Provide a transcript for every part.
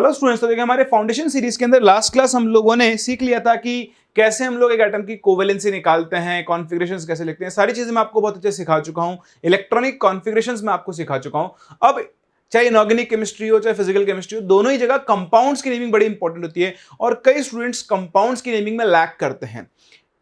Hello students, तो देखिए हमारे फाउंडेशन सीरीज के अंदर लास्ट क्लास हम लोगों ने सीख लिया था कि कैसे हम लोग एक एटम की कोवेलेंसी निकालते हैं, कॉन्फ़िगरेशंस कैसे लिखते हैं। सारी चीजें मैं आपको बहुत अच्छे से सिखा चुका हूं। इलेक्ट्रॉनिक कॉन्फ़िगरेशंस मैं आपको सिखा चुका हूं। अब चाहे इनऑर्गेनिक केमिस्ट्री हो चाहे फिजिकल केमिस्ट्री हो, दोनों ही जगह कंपाउंड्स की नेमिंग बड़ी इंपॉर्टेंट होती है और कई स्टूडेंट्स कंपाउंड्स की नेमिंग में लैक करते हैं।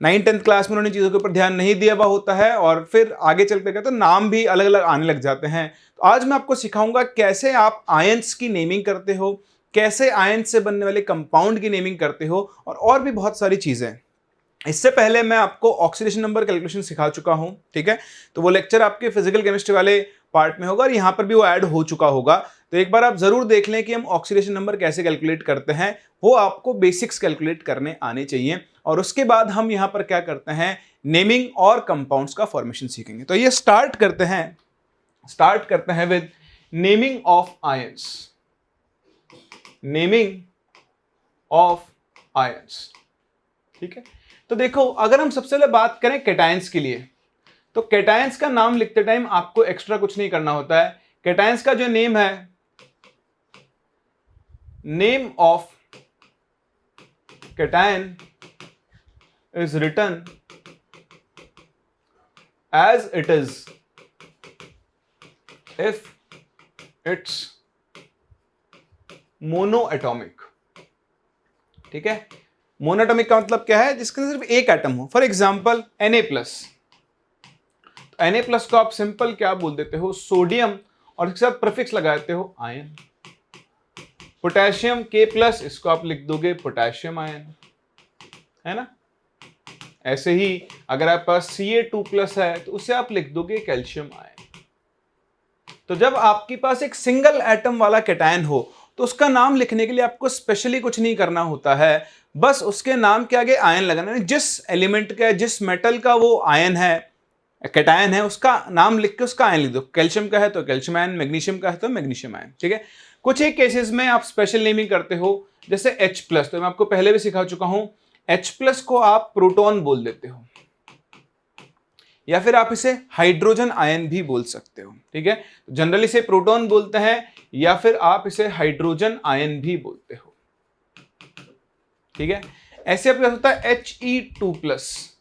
9th-10th क्लास में उन्होंने चीजों के ऊपर ध्यान नहीं दिया हुआ होता है और फिर आगे चलते गए तो नाम भी अलग अलग आने लग जाते हैं। तो आज मैं आपको सिखाऊंगा कैसे आप आयंस की नेमिंग करते हो, कैसे आयंस से बनने वाले कंपाउंड की नेमिंग करते हो और भी बहुत सारी चीजें। इससे पहले मैं आपको ऑक्सीडेशन नंबर कैलकुलेशन सिखा चुका हूं, ठीक है। तो वो लेक्चर आपके फिजिकल केमिस्ट्री वाले पार्ट में होगा और यहां पर भी वो ऐड हो चुका होगा। तो एक बार आप जरूर देख लें कि हम ऑक्सीडेशन नंबर कैसे कैलकुलेट करते हैं। वो आपको बेसिक्स कैलकुलेट करने आने चाहिए और उसके बाद हम यहां पर क्या करते हैं, नेमिंग और कंपाउंड्स का फॉर्मेशन सीखेंगे। तो ये स्टार्ट करते हैं with naming of ions. Naming of ions, ठीक है। तो देखो, अगर हम सबसे पहले बात करें कैटायंस के लिए, तो कैटायंस का नाम लिखते टाइम आपको एक्स्ट्रा कुछ नहीं करना होता है। कैटायंस का जो नेम है, name of cation is written as it is if it's monoatomic, ठीक है। मोनोएटॉमिक का मतलब क्या है, जिसके अंदर सिर्फ एक एटम हो। फॉर एग्जाम्पल Na+, तो Na+ को आप सिंपल क्या बोल देते हो, सोडियम, और इसके साथ प्रीफिक्स लगा देते हो आयन। पोटेशियम K+, इसको आप लिख दोगे पोटेशियम आयन, है ना। ऐसे ही अगर आपके पास Ca2+ है तो उसे आप लिख दोगे कैल्शियम आयन। तो जब आपके पास एक सिंगल एटम वाला कैटायन हो तो उसका नाम लिखने के लिए आपको स्पेशली कुछ नहीं करना होता है, बस उसके नाम के आगे आयन लगाना है। जिस एलिमेंट का, जिस मेटल का वो आयन है, कैटायन है, उसका नाम लिख के उसका आयन लिख दो। कैल्शियम का है तो कैल्शियम आयन, मैग्नीशियम का है तो मैग्नीशियम आयन, ठीक है। कुछ एक केसेस में आप स्पेशल नेमिंग करते हो, जैसे H+, तो मैं आपको पहले भी सिखा चुका हूं। H+ को आप प्रोटॉन बोल देते हो या फिर आप इसे हाइड्रोजन आयन भी बोल सकते हो, ठीक है। जनरली इसे प्रोटॉन बोलते हैं या फिर आप इसे हाइड्रोजन आयन भी बोलते हो, ठीक है। ऐसे आपके पास होता है He2+।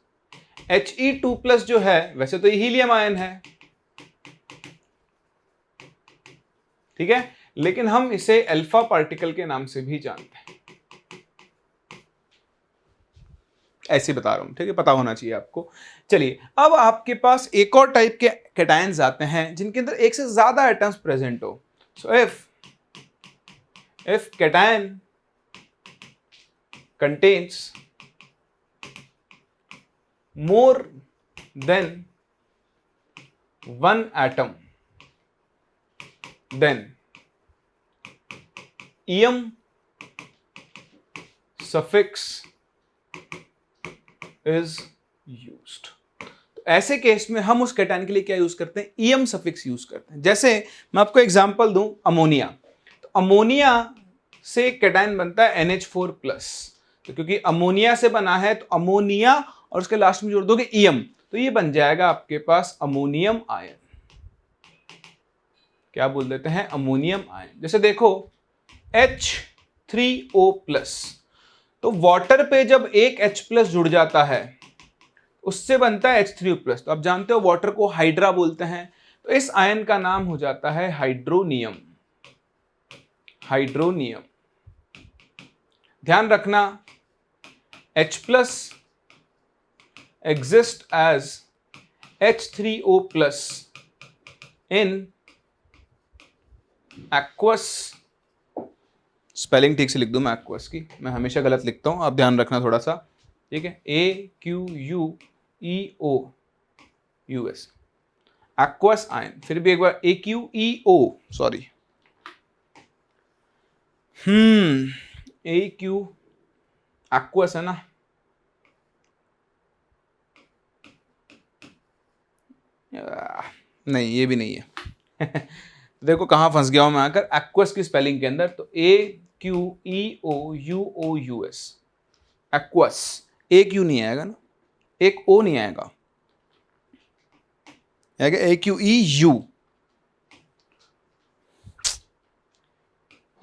He2+ जो है वैसे तो ये हीलियम आयन है, ठीक है, लेकिन हम इसे अल्फा पार्टिकल के नाम से भी जानते हैं। ऐसे बता रहा हूं, ठीक है, पता होना चाहिए आपको। चलिए, अब आपके पास एक और टाइप के कैटायंस आते हैं जिनके अंदर एक से ज्यादा एटम्स प्रेजेंट हो। So if cation contains more than one atom, then em suffix is used। तो ऐसे केस में हम उस कैटायन के लिए क्या यूज करते हैं, em सफिक्स यूज करते हैं। जैसे मैं आपको एग्जांपल दूं, अमोनिया। तो अमोनिया से कैटायन बनता है NH4+। तो क्योंकि अमोनिया से बना है तो अमोनिया और उसके लास्ट में जोड़ दोगे em, तो ये बन जाएगा आपके पास अमोनियम आयन। क्या बोल देते हैं, अमोनियम आयन। जैसे देखो H3O+, तो वाटर पे जब एक H+ जुड़ जाता है उससे बनता है H3O+। तो आप जानते हो वाटर को हाइड्रा बोलते हैं, तो इस आयन का नाम हो जाता है हाइड्रोनियम। हाइड्रोनियम। ध्यान रखना, H+ exist as H3O+ in aqueous. Spelling ठीक से लिख दूं मैं एक्वस की, मैं हमेशा गलत लिखता हूं, आप ध्यान रखना थोड़ा सा, ठीक है। AQUEOUS, aqueous ion. फिर भी एक बार AQEO, सॉरी, AQ एक्वस है ना। नहीं, ये भी नहीं है। देखो कहां फंस गया हूं मैं आकर, एक्वस की स्पेलिंग के अंदर। तो AQEOUOUS, एक्वस। एक यू नहीं आएगा ना, एक ओ नहीं आएगा, AQEU,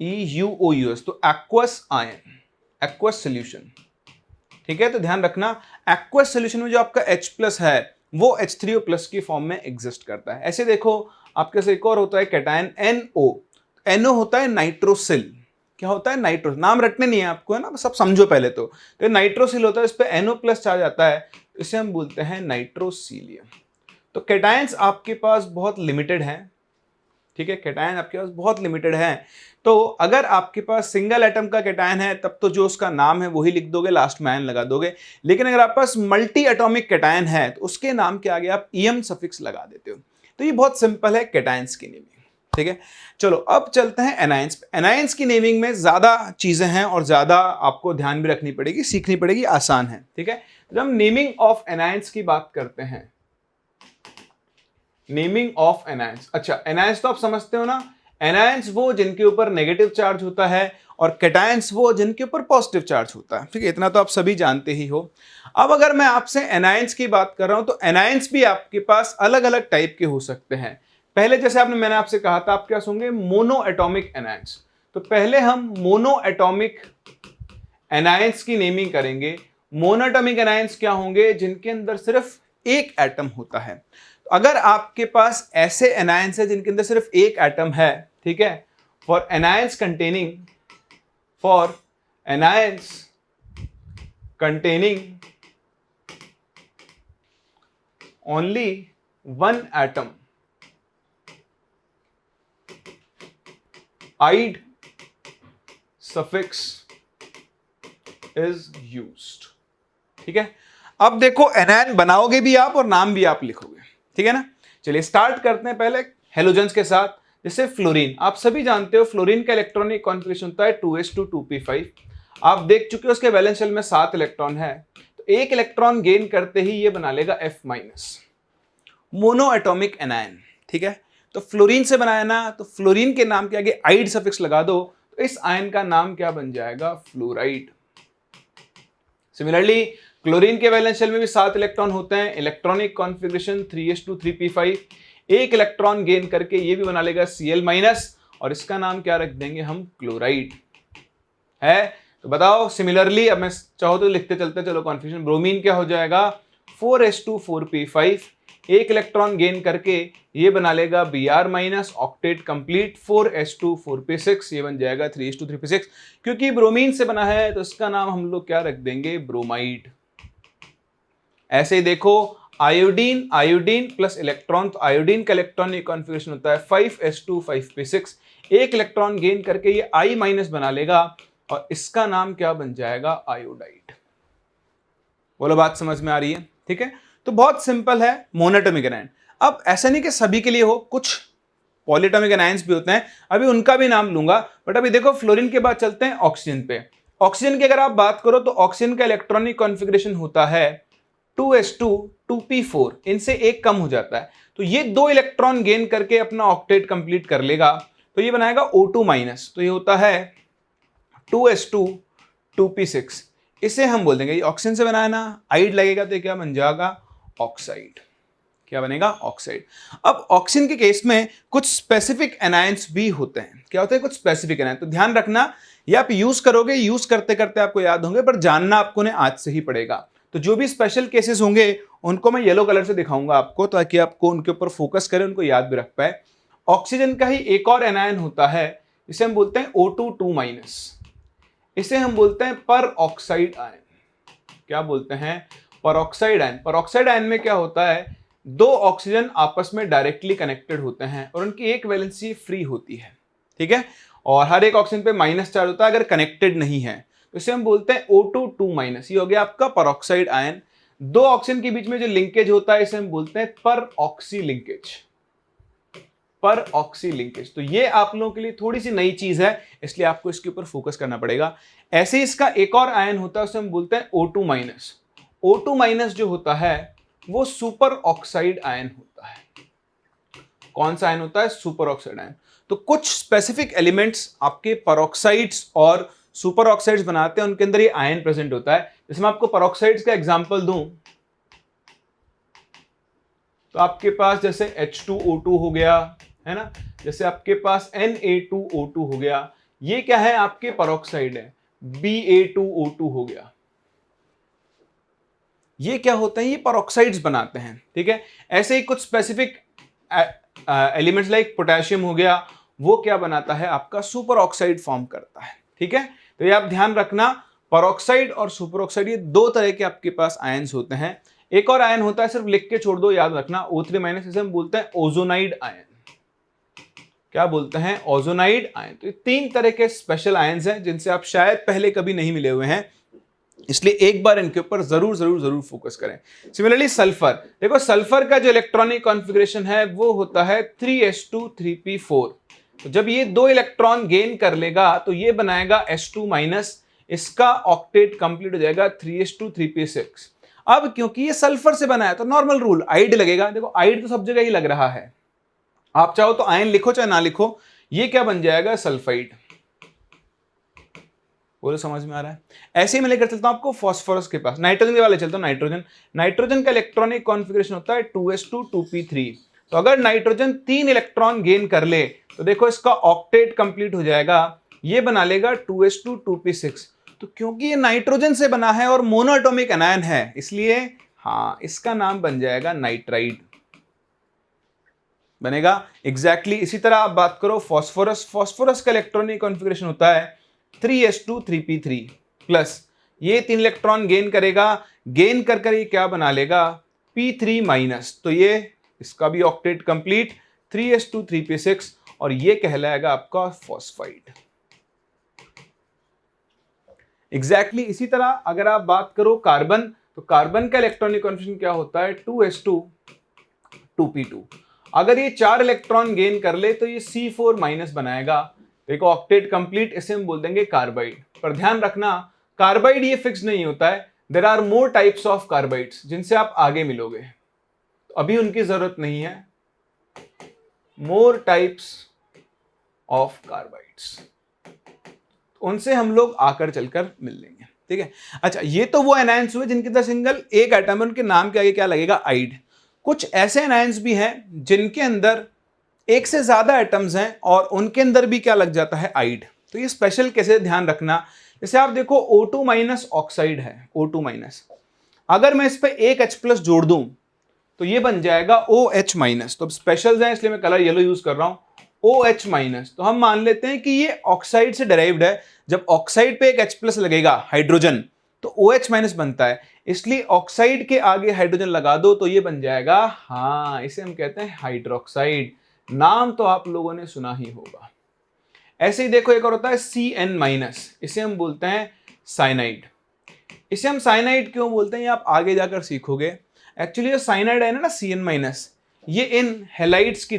EuOUS, तो एक्वस आयन, एक्वस सोल्यूशन। ठीक है, तो ध्यान रखना एक्वस सोल्यूशन में जो आपका H प्लस है वो H3O प्लस की फॉर्म में एग्जिस्ट करता है। ऐसे देखो आपके से एक और होता है कैटायन NO, NO होता है नाइट्रोसिल। क्या होता है? नाइट्रो, नाम रटने नहीं है आपको, है ना, सब समझो पहले तो नाइट्रोसिल होता है, इस पे NO प्लस चार्ज आता है, इसे हम बोलते हैं नाइट्रोसीलियम। तो कैटायंस आपके पास बहुत लिमिटेड हैं। ठीक है, कैटायन आपके पास बहुत लिमिटेड है। तो अगर आपके पास सिंगल एटम का कैटायन है तब तो जो उसका नाम है वही लिख दोगे, लास्ट में आयन लगा दोगे। लेकिन अगर आपके पास मल्टी एटॉमिक कैटायन है तो उसके नाम के आगे आप EM सफिक्स लगा देते हो। तो ये बहुत सिंपल है कैटायंस की नेमिंग। ठीक है, चलो अब चलते हैं एनायंस पे। एनायंस की नेमिंग में ज्यादा चीजें हैं और ज्यादा आपको ध्यान भी रखनी पड़ेगी, सीखनी पड़ेगी, आसान है। ठीक है, जब हम नेमिंग ऑफ एनायंस की बात करते हैं, नेमिंग ऑफ एनायंस, अच्छा एनायंस तो आप समझते हो ना, एनायंस वो जिनके ऊपर नेगेटिव चार्ज होता है और कैटायंस वो जिनके ऊपर पॉजिटिव चार्ज होता है। ठीक है, इतना तो आप सभी जानते ही हो। अब अगर मैं आपसे एनायंस की बात कर रहा हूं तो एनायंस भी आपके पास अलग अलग टाइप के हो सकते हैं। पहले जैसे मैंने आपसे कहा था, आप क्या होंगे? Mono atomic anions. तो पहले हम मोनो एटॉमिक एनायंस की नेमिंग करेंगे। मोनो एटॉमिक एनायंस क्या होंगे? जिनके अंदर सिर्फ एक एटम होता है। अगर आपके पास ऐसे एनायंस है जिनके अंदर सिर्फ एक एटम है, ठीक है, for anions containing only one atom, ide suffix is used. ठीक है, अब देखो एनायन बनाओगे भी आप और नाम भी आप लिखोगे। ठीक है ना, चलिए स्टार्ट करते हैं पहले हेलोजेंस के साथ। जैसे फ्लोरीन, आप सभी जानते हो फ्लोरीन का इलेक्ट्रॉनिक कॉन्फिगरेशन होता है 2s2 2p5। आप देख चुके हो उसके वैलेंस शेल में 7 इलेक्ट्रॉन है, तो एक इलेक्ट्रॉन गेन करते ही ये बना लेगा F-, मोनो एटॉमिक एनायन। ठीक है, तो फ्लोरीन से बनाया ना, तो फ्लोरीन के नाम के आगे आइड सफिक्स लगा दो तो इस आयन का नाम क्या बन जाएगा? फ्लोराइड। सिमिलरली क्लोरीन के वैलेंस शेल में भी 7 इलेक्ट्रॉन होते हैं, इलेक्ट्रॉनिक कॉन्फ़िगरेशन 3s2 3p5। एक इलेक्ट्रॉन गेन करके ये भी बना लेगा Cl- और इसका नाम क्या रख देंगे हम? क्लोराइड है। तो बताओ सिमिलरली, अब मैं चाहो तो लिखते चलते चलो कॉन्फ़िगरेशन। ब्रोमीन क्या हो जाएगा? 4s2 4p5। एक इलेक्ट्रॉन गेन करके ये बना लेगा Br-, octet complete 4s2 4p6, ये बन जाएगा 3s2 3p6। क्योंकि ब्रोमीन से बना है तो इसका नाम हम लोग क्या रख देंगे? ब्रोमाइड। ऐसे ही देखो आयोडीन प्लस इलेक्ट्रॉन, तो आयोडीन का इलेक्ट्रॉनिक कॉन्फ़िगरेशन होता है 5s2 5p6। एक इलेक्ट्रॉन गेन करके ये I- बना लेगा और इसका नाम क्या बन जाएगा? आयोडाइड। बोलो बात समझ में आ रही है? ठीक है, तो बहुत सिंपल है मोनोएटॉमिक एनायन। अब ऐसा नहीं कि सभी के लिए हो, कुछ पॉलीएटॉमिक एनायंस भी होते हैं, अभी उनका भी नाम लूंगा। बट अभी देखो फ्लोरीन के बाद चलते हैं ऑक्सीजन पे। ऑक्सीजन की अगर आप बात करो तो ऑक्सीजन का इलेक्ट्रॉनिक कॉन्फ़िगरेशन होता है 2s2 2p4, इनसे एक कम हो जाता है, तो ये 2 इलेक्ट्रॉन गेन करके अपना ऑक्टेट कंप्लीट कर लेगा, तो ये बनाएगा O2-, तो ये होता है 2s2 2p6। इसे हम बोल देंगे, ये ऑक्सीजन से बनाया ना, आइड लगेगा तो क्या बन जाएगा? ऑक्साइड। क्या बनेगा? ऑक्साइड। अब ऑक्सीजन के केस में कुछ स्पेसिफिक एनायंस भी होते हैं। क्या होते हैं? कुछ स्पेसिफिक एनायंस, तो ध्यान रखना, ये आप यूज करोगे, यूज करते करते आपको याद होंगे, पर जानना आपको ने आज से ही पड़ेगा। तो जो भी स्पेशल केसेस होंगे उनको मैं येलो कलर से दिखाऊंगा आपको, ताकि आपको उनके ऊपर फोकस करें, उनको याद भी रख पाए। ऑक्सीजन का ही एक और एनायन होता है, इसे हम बोलते हैं O2-2-। इसे हम बोलते हैं पर ऑक्साइड आयन। क्या बोलते हैं? Peroxide ion. परऑक्साइड आयन में क्या होता है? 2 ऑक्सीजन आपस में डायरेक्टली कनेक्टेड होते हैं और उनकी एक वैलेंसी फ्री होती है। ठीक है, और हर एक ऑक्सीजन पे माइनस चार्ज होता है अगर कनेक्टेड नहीं है, तो इसे हम बोलते हैं O2-2-। ये हो गया आपका परऑक्साइड आयन। 2 ऑक्सीजन के बीच में जो लिंकेज होता है इसे हम बोलते हैं पर ऑक्सी लिंकेज। पर ऑक्सी लिंकेज, तो ये आप लोगों के लिए थोड़ी सी नई चीज है, इसलिए आपको इसके ऊपर फोकस करना पड़ेगा। ऐसे ही इसका एक और आयन होता है, उसे हम बोलते हैं O2-। O2- जो होता है वो सुपर ऑक्साइड आयन होता है। कौन सा आयन होता है? Super oxide ion. तो कुछ स्पेसिफिक एलिमेंट्स आपके परऑक्साइड्स और सुपर ऑक्साइड्स बनाते हैं, उनके अंदर ये आयन प्रेजेंट होता है। जैसे मैं आपको परऑक्साइड्स का एग्जांपल दूं तो आपके पास जैसे H2O2 हो गया, है ना, जैसे आपके पास Na2O2 हो गया, ये क्या है, आपके पेरोक्साइड है, Ba2O2 हो गया। ये क्या होता है, ये पेरोक्साइड्स बनाते हैं, ठीक है। ऐसे ही कुछ स्पेसिफिक एलिमेंट्स लाइक पोटेशियम हो गया, वो क्या बनाता है, आपका सुपर ऑक्साइड फॉर्म करता है, ठीक है। तो ये आप ध्यान रखना, पेरोक्साइड और सुपर ऑक्साइड ये दो तरह के आपके पास आयन्स होते हैं। एक और आयन होता है, सिर्फ लिख के छोड़ दो, याद रखना, O3-, इसे हम बोलते हैं ओजोनाइड आयन। क्या बोलते हैं, ओजोनाइड आयन। तो ये तीन तरह के स्पेशल आयन्स हैं जिनसे आप शायद पहले कभी नहीं मिले हुए हैं, इसलिए एक बार इनके ऊपर जरूर जरूर जरूर फोकस करें। सिमिलरली सल्फर, देखो सल्फर का जो इलेक्ट्रॉनिक कॉन्फ़िगरेशन है वो होता है 3s2 3p4। तो जब ये दो इलेक्ट्रॉन गेन कर लेगा तो ये बनाएगा S2-, इसका ऑक्टेट कंप्लीट हो जाएगा 3s2 3p6। अब क्योंकि ये सल्फर से बना है तो नॉर्मल रूल आइड लगेगा। देखो आइड तो सब जगह ही लग रहा है, आप चाहो तो आयन लिखो चाहे ना लिखो, ये क्या बन जाएगा, सल्फाइड। बोलो समझ में आ रहा है। ऐसे ही मैं लेकर चलता हूं आपको फास्फोरस के पास, नाइट्रोजन के वाले चलता हूं। नाइट्रोजन का इलेक्ट्रॉनिक कॉन्फ़िगरेशन होता है 2s2 2p3। तो अगर नाइट्रोजन 3 इलेक्ट्रॉन गेन कर ले तो देखो इसका ऑक्टेट कंप्लीट हो जाएगा, ये बना लेगा 2s2 2p6। तो क्योंकि ये नाइट्रोजन से बना है और मोनोएटॉमिक एनायन है, इसलिए हाँ इसका नाम बन जाएगा नाइट्राइड बनेगा। एग्जैक्टली इसी तरह आप बात करो फास्फोरस का इलेक्ट्रॉनिक कॉन्फ़िगरेशन होता है 3s2 3p3 प्लस, ये 3 इलेक्ट्रॉन गेन करेगा, गेन कर कर ये क्या बना लेगा, p3-। तो ये इसका भी ऑक्टेट कंप्लीट 3s2 3p6 और ये कहलाएगा आपका फॉस्फाइड। एग्जैक्टली इसी तरह अगर आप बात करो कार्बन, तो कार्बन का इलेक्ट्रॉनिक कॉन्फ़िगरेशन क्या होता है 2s2 2p2। अगर ये 4 इलेक्ट्रॉन गेन कर ले तो ये C4- बनाएगा, देखो ऑक्टेट कंप्लीट, इसे हम बोल देंगे कार्बाइड। पर ध्यान रखना कार्बाइड ये फिक्स नहीं होता है, there are more types of carbides जिनसे आप आगे मिलोगे, तो अभी उनकी जरूरत नहीं है। मोर टाइप्स ऑफ कार्बाइड्स, उनसे हम लोग आकर चलकर मिल लेंगे, ठीक है। अच्छा ये तो वो एनायंस हुए जिनके अंदर सिंगल एक एटम है, उनके नाम के आगे क्या लगेगा, आइड। कुछ ऐसे एनायंस भी हैं जिनके अंदर एक से ज्यादा एटम्स हैं और उनके अंदर भी क्या लग जाता है, आइड। तो ये स्पेशल कैसे ध्यान रखना, जैसे आप देखो O2- ऑक्साइड है, O2-। अगर मैं इस पे एक H+ जोड़ दूं तो ये बन जाएगा OH-। तो स्पेशल्स हैं इसलिए मैं कलर येलो यूज कर रहा हूं, OH-। तो हम मान लेते हैं कि ये ऑक्साइड से डेराइव्ड है। जब ऑक्साइड पे एक H+ लगेगा हाइड्रोजन तो OH- बनता है, इसलिए ऑक्साइड के आगे हाइड्रोजन लगा दो तो ये बन जाएगा, हाँ इसे हम कहते हैं हाइड्रोक्साइड। नाम तो आप लोगों ने सुना ही होगा। ऐसे ही देखो एक और होता है CN-, इसे हम बोलते हैं साइनाइड। इसे हम साइनाइड क्यों बोलते हैं ये आप आगे जाकर सीखोगे। एक्चुअली जो साइनाइड है ना CN-, ये इन हेलाइड्स की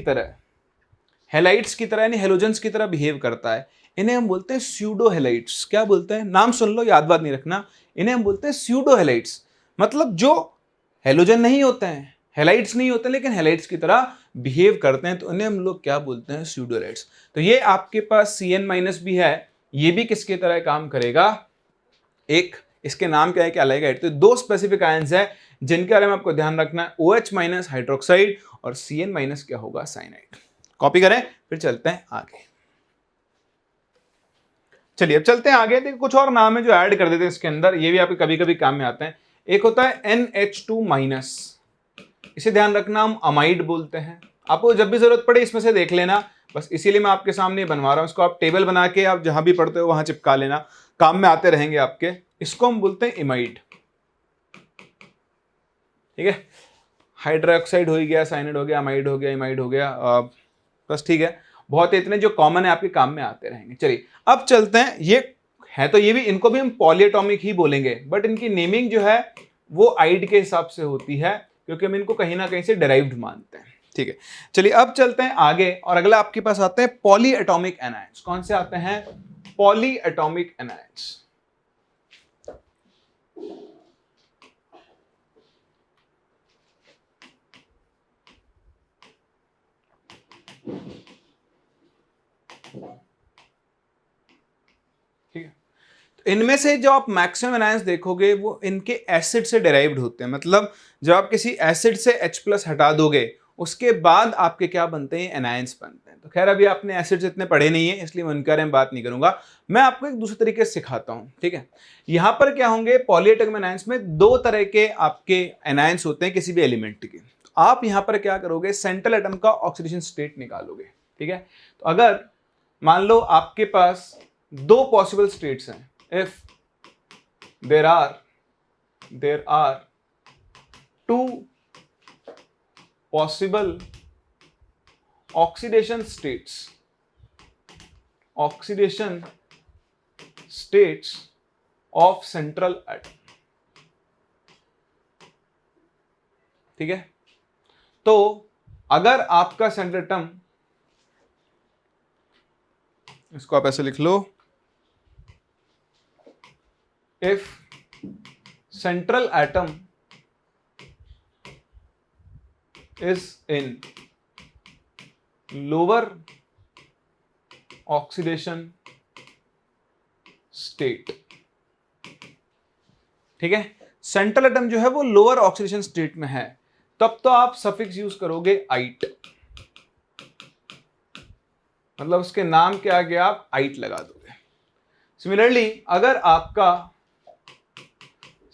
तरह यानी हेलोजेंस की तरह बिहेव करता है। इन्हें हम बोलते हैं स्यूडो हेलाइड्स। क्या बोलते हैं, नाम सुन लो, याद बात नहीं रखना। इन्हें हम बोलते हैं स्यूडो हेलाइड्स, मतलब जो हेलोजन नहीं होते हैं, हेलाइड्स नहीं होते लेकिन हेलाइड्स की तरह बिहेव करते हैं, तो इन्हें हम लोग क्या बोलते हैं, स्यूडो हेलाइड्स। तो ये आपके पास CN- भी है, ये भी किसकी तरह काम करेगा, एक इसके नाम क्या है, क्या लगेगा, तो दो स्पेसिफिक आयंस है जिनके बारे में आपको ध्यान रखना है, OH- हाइड्रोक्साइड और CN- क्या होगा, साइनाइड। कॉपी करें फिर चलते हैं आगे। चलिए अब चलते हैं आगे। देखिए कुछ और नाम है जो ऐड कर देते हैं इसके अंदर, ये भी आपके कभी कभी काम में आते हैं। एक होता है NH2-, इसे ध्यान रखना हम अमाइड बोलते हैं। आपको जब भी जरूरत पड़े इसमें से देख लेना, बस इसीलिए मैं आपके सामने बनवा रहा हूं इसको। आप टेबल बना के आप जहां भी पढ़ते हो वहां चिपका लेना, काम में आते रहेंगे आपके। इसको हम बोलते हैं इमाइड, ठीक है। हाइड्रोक्साइड हो गया, साइनाइड हो गया, अमाइड हो गया, इमाइड हो गया, बस ठीक है। बहुत इतने जो कॉमन है आपके काम में आते रहेंगे। चलिए अब चलते हैं, ये है तो ये भी, इनको भी हम पॉलीएटॉमिक ही बोलेंगे, बट इनकी नेमिंग जो है वो आइड के हिसाब से होती है क्योंकि हम इनको कहीं ना कहीं से डेराइव्ड मानते हैं, ठीक है। चलिए अब चलते हैं आगे और अगला आपके पास आते हैं पॉलीएटॉमिक एनायंस। कौन से आते हैं, पॉलीएटॉमिक एनायंस। ठीक है, तो इनमें से जो आप मैक्सिमम एनायंस देखोगे वो इनके एसिड से डेराइव्ड होते हैं। मतलब जब आप किसी एसिड से H+ हटा दोगे उसके बाद आपके क्या बनते हैं, एनायंस बनते हैं। तो खैर अभी आपने एसिड्स इतने पढ़े नहीं है, इसलिए मैं उनके बारे में बात नहीं करूंगा। मैं आपको एक दूसरे तरीके से सिखाता हूं, ठीक है। यहां पर क्या होंगे, पॉलीएटॉमिक एनायंस में दो तरह के आपके एनायंस होते हैं किसी भी एलिमेंट के। तो आप यहां पर क्या करोगे, सेंट्रल एटम का ऑक्सीडेशन स्टेट निकालोगे, ठीक है। तो अगर मान लो आपके पास दो पॉसिबल स्टेट्स हैं, if there are two possible oxidation states of central atom, ठीक है। तो अगर आपका सेंट्रल एटम, इसको आप ऐसे लिख लो, if central atom is in lower oxidation state, ठीक है। सेंट्रल एटम जो है वो लोअर ऑक्सीडेशन स्टेट में है, तब तो आप सफिक्स यूज करोगे आइट, मतलब उसके नाम के आगे आप आइट लगा दोगे। सिमिलरली अगर आपका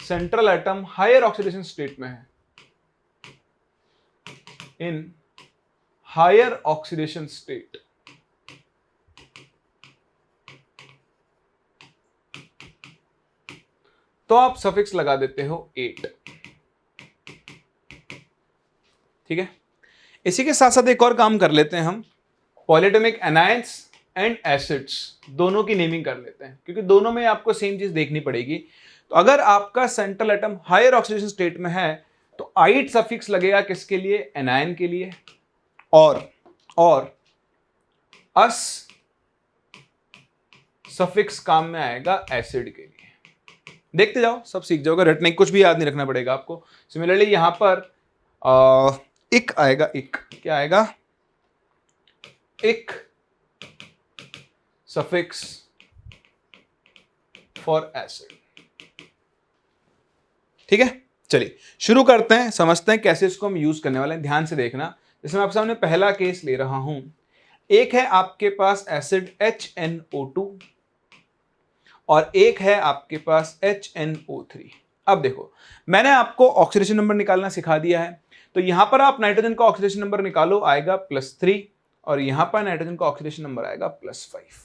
central atom higher oxidation state में है, in higher oxidation state, तो आप सफिक्स लगा देते हो 8, ठीक है। इसी के साथ साथ एक और काम कर लेते हैं हम, पॉलीएटॉमिक एनायंस एंड एसिड्स दोनों की नेमिंग कर लेते हैं, क्योंकि दोनों में आपको सेम चीज देखनी पड़ेगी। तो अगर आपका central atom higher oxidation state में है तो आइट सफिक्स लगेगा किसके लिए, एनायन के लिए, और अस सफिक्स काम में आएगा एसिड के लिए। देखते जाओ, सब सीख जाओगे, रटने कुछ भी याद नहीं रखना पड़ेगा आपको। सिमिलरली यहां पर इक आएगा, इक क्या आएगा, इक सफिक्स फॉर एसिड, ठीक है। चलिए शुरू करते हैं, समझते हैं कैसे इसको हम यूज करने वाले हैं। ध्यान से देखना, जैसे मैं आपके सामने पहला केस ले रहा हूं, एक है आपके पास एसिड HNO2 और एक है आपके पास HNO3। अब देखो, मैंने आपको ऑक्सीडेशन नंबर निकालना सिखा दिया है, तो यहां पर आप नाइट्रोजन का ऑक्सीडेशन नंबर निकालो, आएगा +3, और यहां पर नाइट्रोजन का ऑक्सीडेशन नंबर आएगा +5,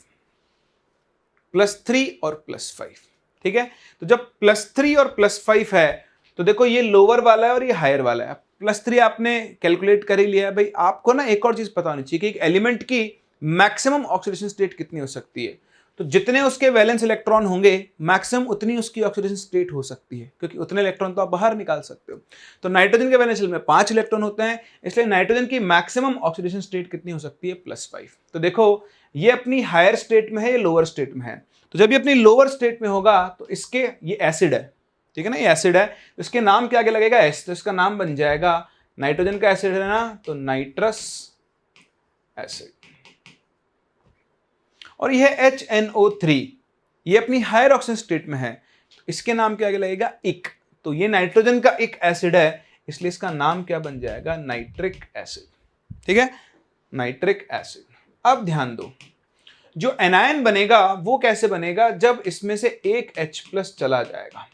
+3 और +5, ठीक है। तो जब +3 और +5 है तो देखो ये लोअर वाला है और ये हायर वाला है। +3 आपने कैलकुलेट कर ही लिया है भाई। आपको ना एक और चीज पता होनी चाहिए कि एक एलिमेंट की मैक्सिमम ऑक्सीडेशन स्टेट कितनी हो सकती है। तो जितने उसके वैलेंस इलेक्ट्रॉन होंगे मैक्सिमम उतनी उसकी ऑक्सीडेशन स्टेट हो सकती है, क्योंकि उतने इलेक्ट्रॉन तो आप बाहर निकाल सकते हो। तो नाइट्रोजन के वैलेंस में 5 इलेक्ट्रॉन होते हैं, इसलिए नाइट्रोजन की मैक्सिमम ऑक्सीडेशन स्टेट कितनी हो सकती है, +5। तो देखो ये अपनी हायर स्टेट में है, ये लोअर स्टेट में है। तो जब ये अपनी लोअर स्टेट में होगा तो इसके, ये एसिड है, ठीक है ना, ये एसिड है, तो इसके नाम के आगे लगेगा एस, तो इसका नाम बन जाएगा, नाइट्रोजन का एसिड है ना, तो नाइट्रस एसिड। और यह HNO3, ये अपनी हायर ऑक्सीजन स्टेट में है, तो इसके नाम के आगे लगेगा इक, तो ये नाइट्रोजन का एक एसिड है, इसलिए इसका नाम क्या बन जाएगा, नाइट्रिक एसिड, ठीक है, नाइट्रिक एसिड। अब ध्यान दो, जो एनायन बनेगा वो कैसे बनेगा, जब इसमें से एक H+ चला जाएगा।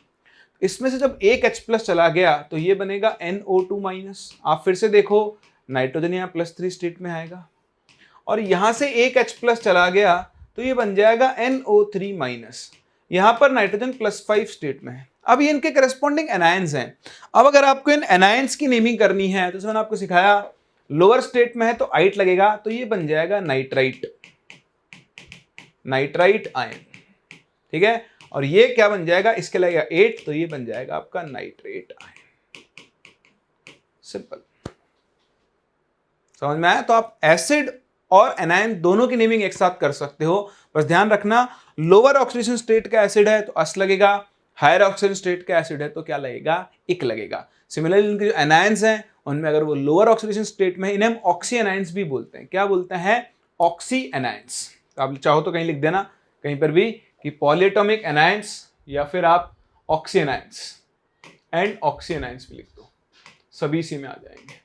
इसमें से जब एक H+ चला गया तो ये बनेगा NO2-। आप फिर से देखो, नाइट्रोजन यहाँ +3 स्टेट में आएगा, और यहां से एक H+ चला गया तो ये बन जाएगा NO3-। यहां पर नाइट्रोजन +5 स्टेट में है। अब ये इनके करस्पॉन्डिंग एनायंस हैं। अब अगर आपको इन एनायंस की नेमिंग करनी है तो मैंने आपको सिखाया, लोअर स्टेट में है तो आइट लगेगा, तो ये बन जाएगा नाइट्राइट, नाइट्राइट आयन, ठीक है। और ये क्या बन जाएगा, इसके लगेगा 8, तो ये बन जाएगा आपका नाइट्रेट आयन। सिंपल, समझ में आया। तो आप एसिड और एनायन दोनों की नेमिंग एक साथ कर सकते हो, बस ध्यान रखना, लोअर ऑक्सीडेशन स्टेट का एसिड है तो अस लगेगा, हायर ऑक्सीडेशन स्टेट का एसिड है तो क्या लगेगा, इक लगेगा। सिमिलरली इनके जो एनायंस हैं उनमें अगर वो लोअर ऑक्सीडेशन स्टेट में, इन्हें हम ऑक्सी एनायंस भी बोलते हैं। क्या बोलते हैं, ऑक्सी एनायंस। आप चाहो तो कहीं लिख देना कहीं पर भी कि पॉलीएटॉमिक एनायंस, या फिर आप oxy anions and oxy anions भी लिख दो, सभी इसी में आ जाएंगे।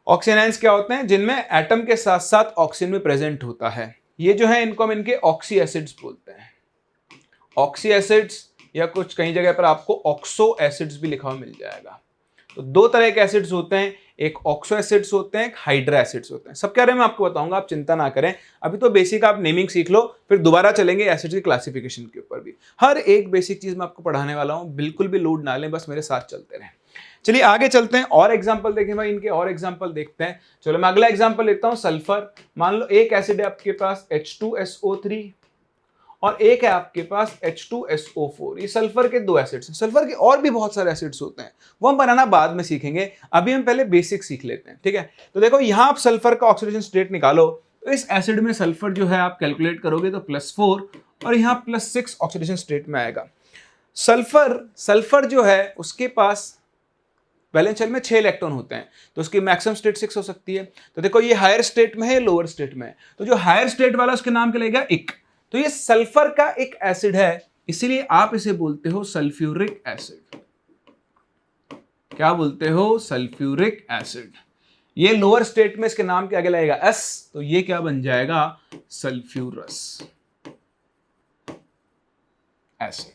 ऑक्सीजन आयंस क्या होते हैं? जिनमें एटम के साथ साथ ऑक्सीजन भी प्रेजेंट होता है। ये जो है इनको हम इनके ऑक्सी एसिड्स बोलते हैं। ऑक्सी एसिड्स या कुछ कई जगह पर आपको ऑक्सो एसिड्स भी लिखा हुआ मिल जाएगा। तो दो तरह के एसिड्स होते हैं, एक ऑक्सो एसिड्स होते हैं, एक हाइड्रा एसिड्स होते हैं। सबके बारे में आपको बताऊंगा, आप चिंता ना करें। अभी तो बेसिक आप नेमिंग सीख लो, फिर दोबारा चलेंगे एसिड्स की क्लासिफिकेशन के ऊपर भी। हर एक बेसिक चीज मैं आपको पढ़ाने वाला हूं, बिल्कुल भी लोड ना लें, बस मेरे साथ चलते रहें। चलिए आगे चलते हैं और एग्जाम्पल देखें भाई, इनके और एग्जाम्पल देखते हैं। चलो मैं अगला एग्जाम्पल लेता हूं, सल्फर। मान लो एक एसिड है आपके पास H2SO3 और एक है आपके पास H2SO4। ये सल्फर के दो एसिड्स हैं। सल्फर के और भी बहुत सारे एसिड्स होते हैं, वो हम बनाना बाद में सीखेंगे, अभी हम पहले बेसिक सीख लेते हैं, ठीक है। तो देखो यहां आप सल्फर का ऑक्सीडेशन स्टेट निकालो, तो इस एसिड में सल्फर जो है आप कैलकुलेट करोगे तो +4 और यहाँ +6 ऑक्सीडेशन स्टेट में आएगा। सल्फर जो है उसके पास वैलेंस शेल में 6 इलेक्ट्रॉन होते हैं, तो उसकी मैक्सिमम स्टेट 6 हो सकती है। तो देखो ये हायर स्टेट में है, लोअर स्टेट में है, तो जो हायर स्टेट वाला उसके नाम क्या लगेगा? इक। तो ये सल्फर का एक एसिड है, इसीलिए आप इसे बोलते हो सल्फ्यूरिक एसिड। क्या बोलते हो? Sulphuric acid. ये लोअर स्टेट में इसके नाम के आगे लगेगा एस, तो ये क्या बन जाएगा? Sulphurous acid.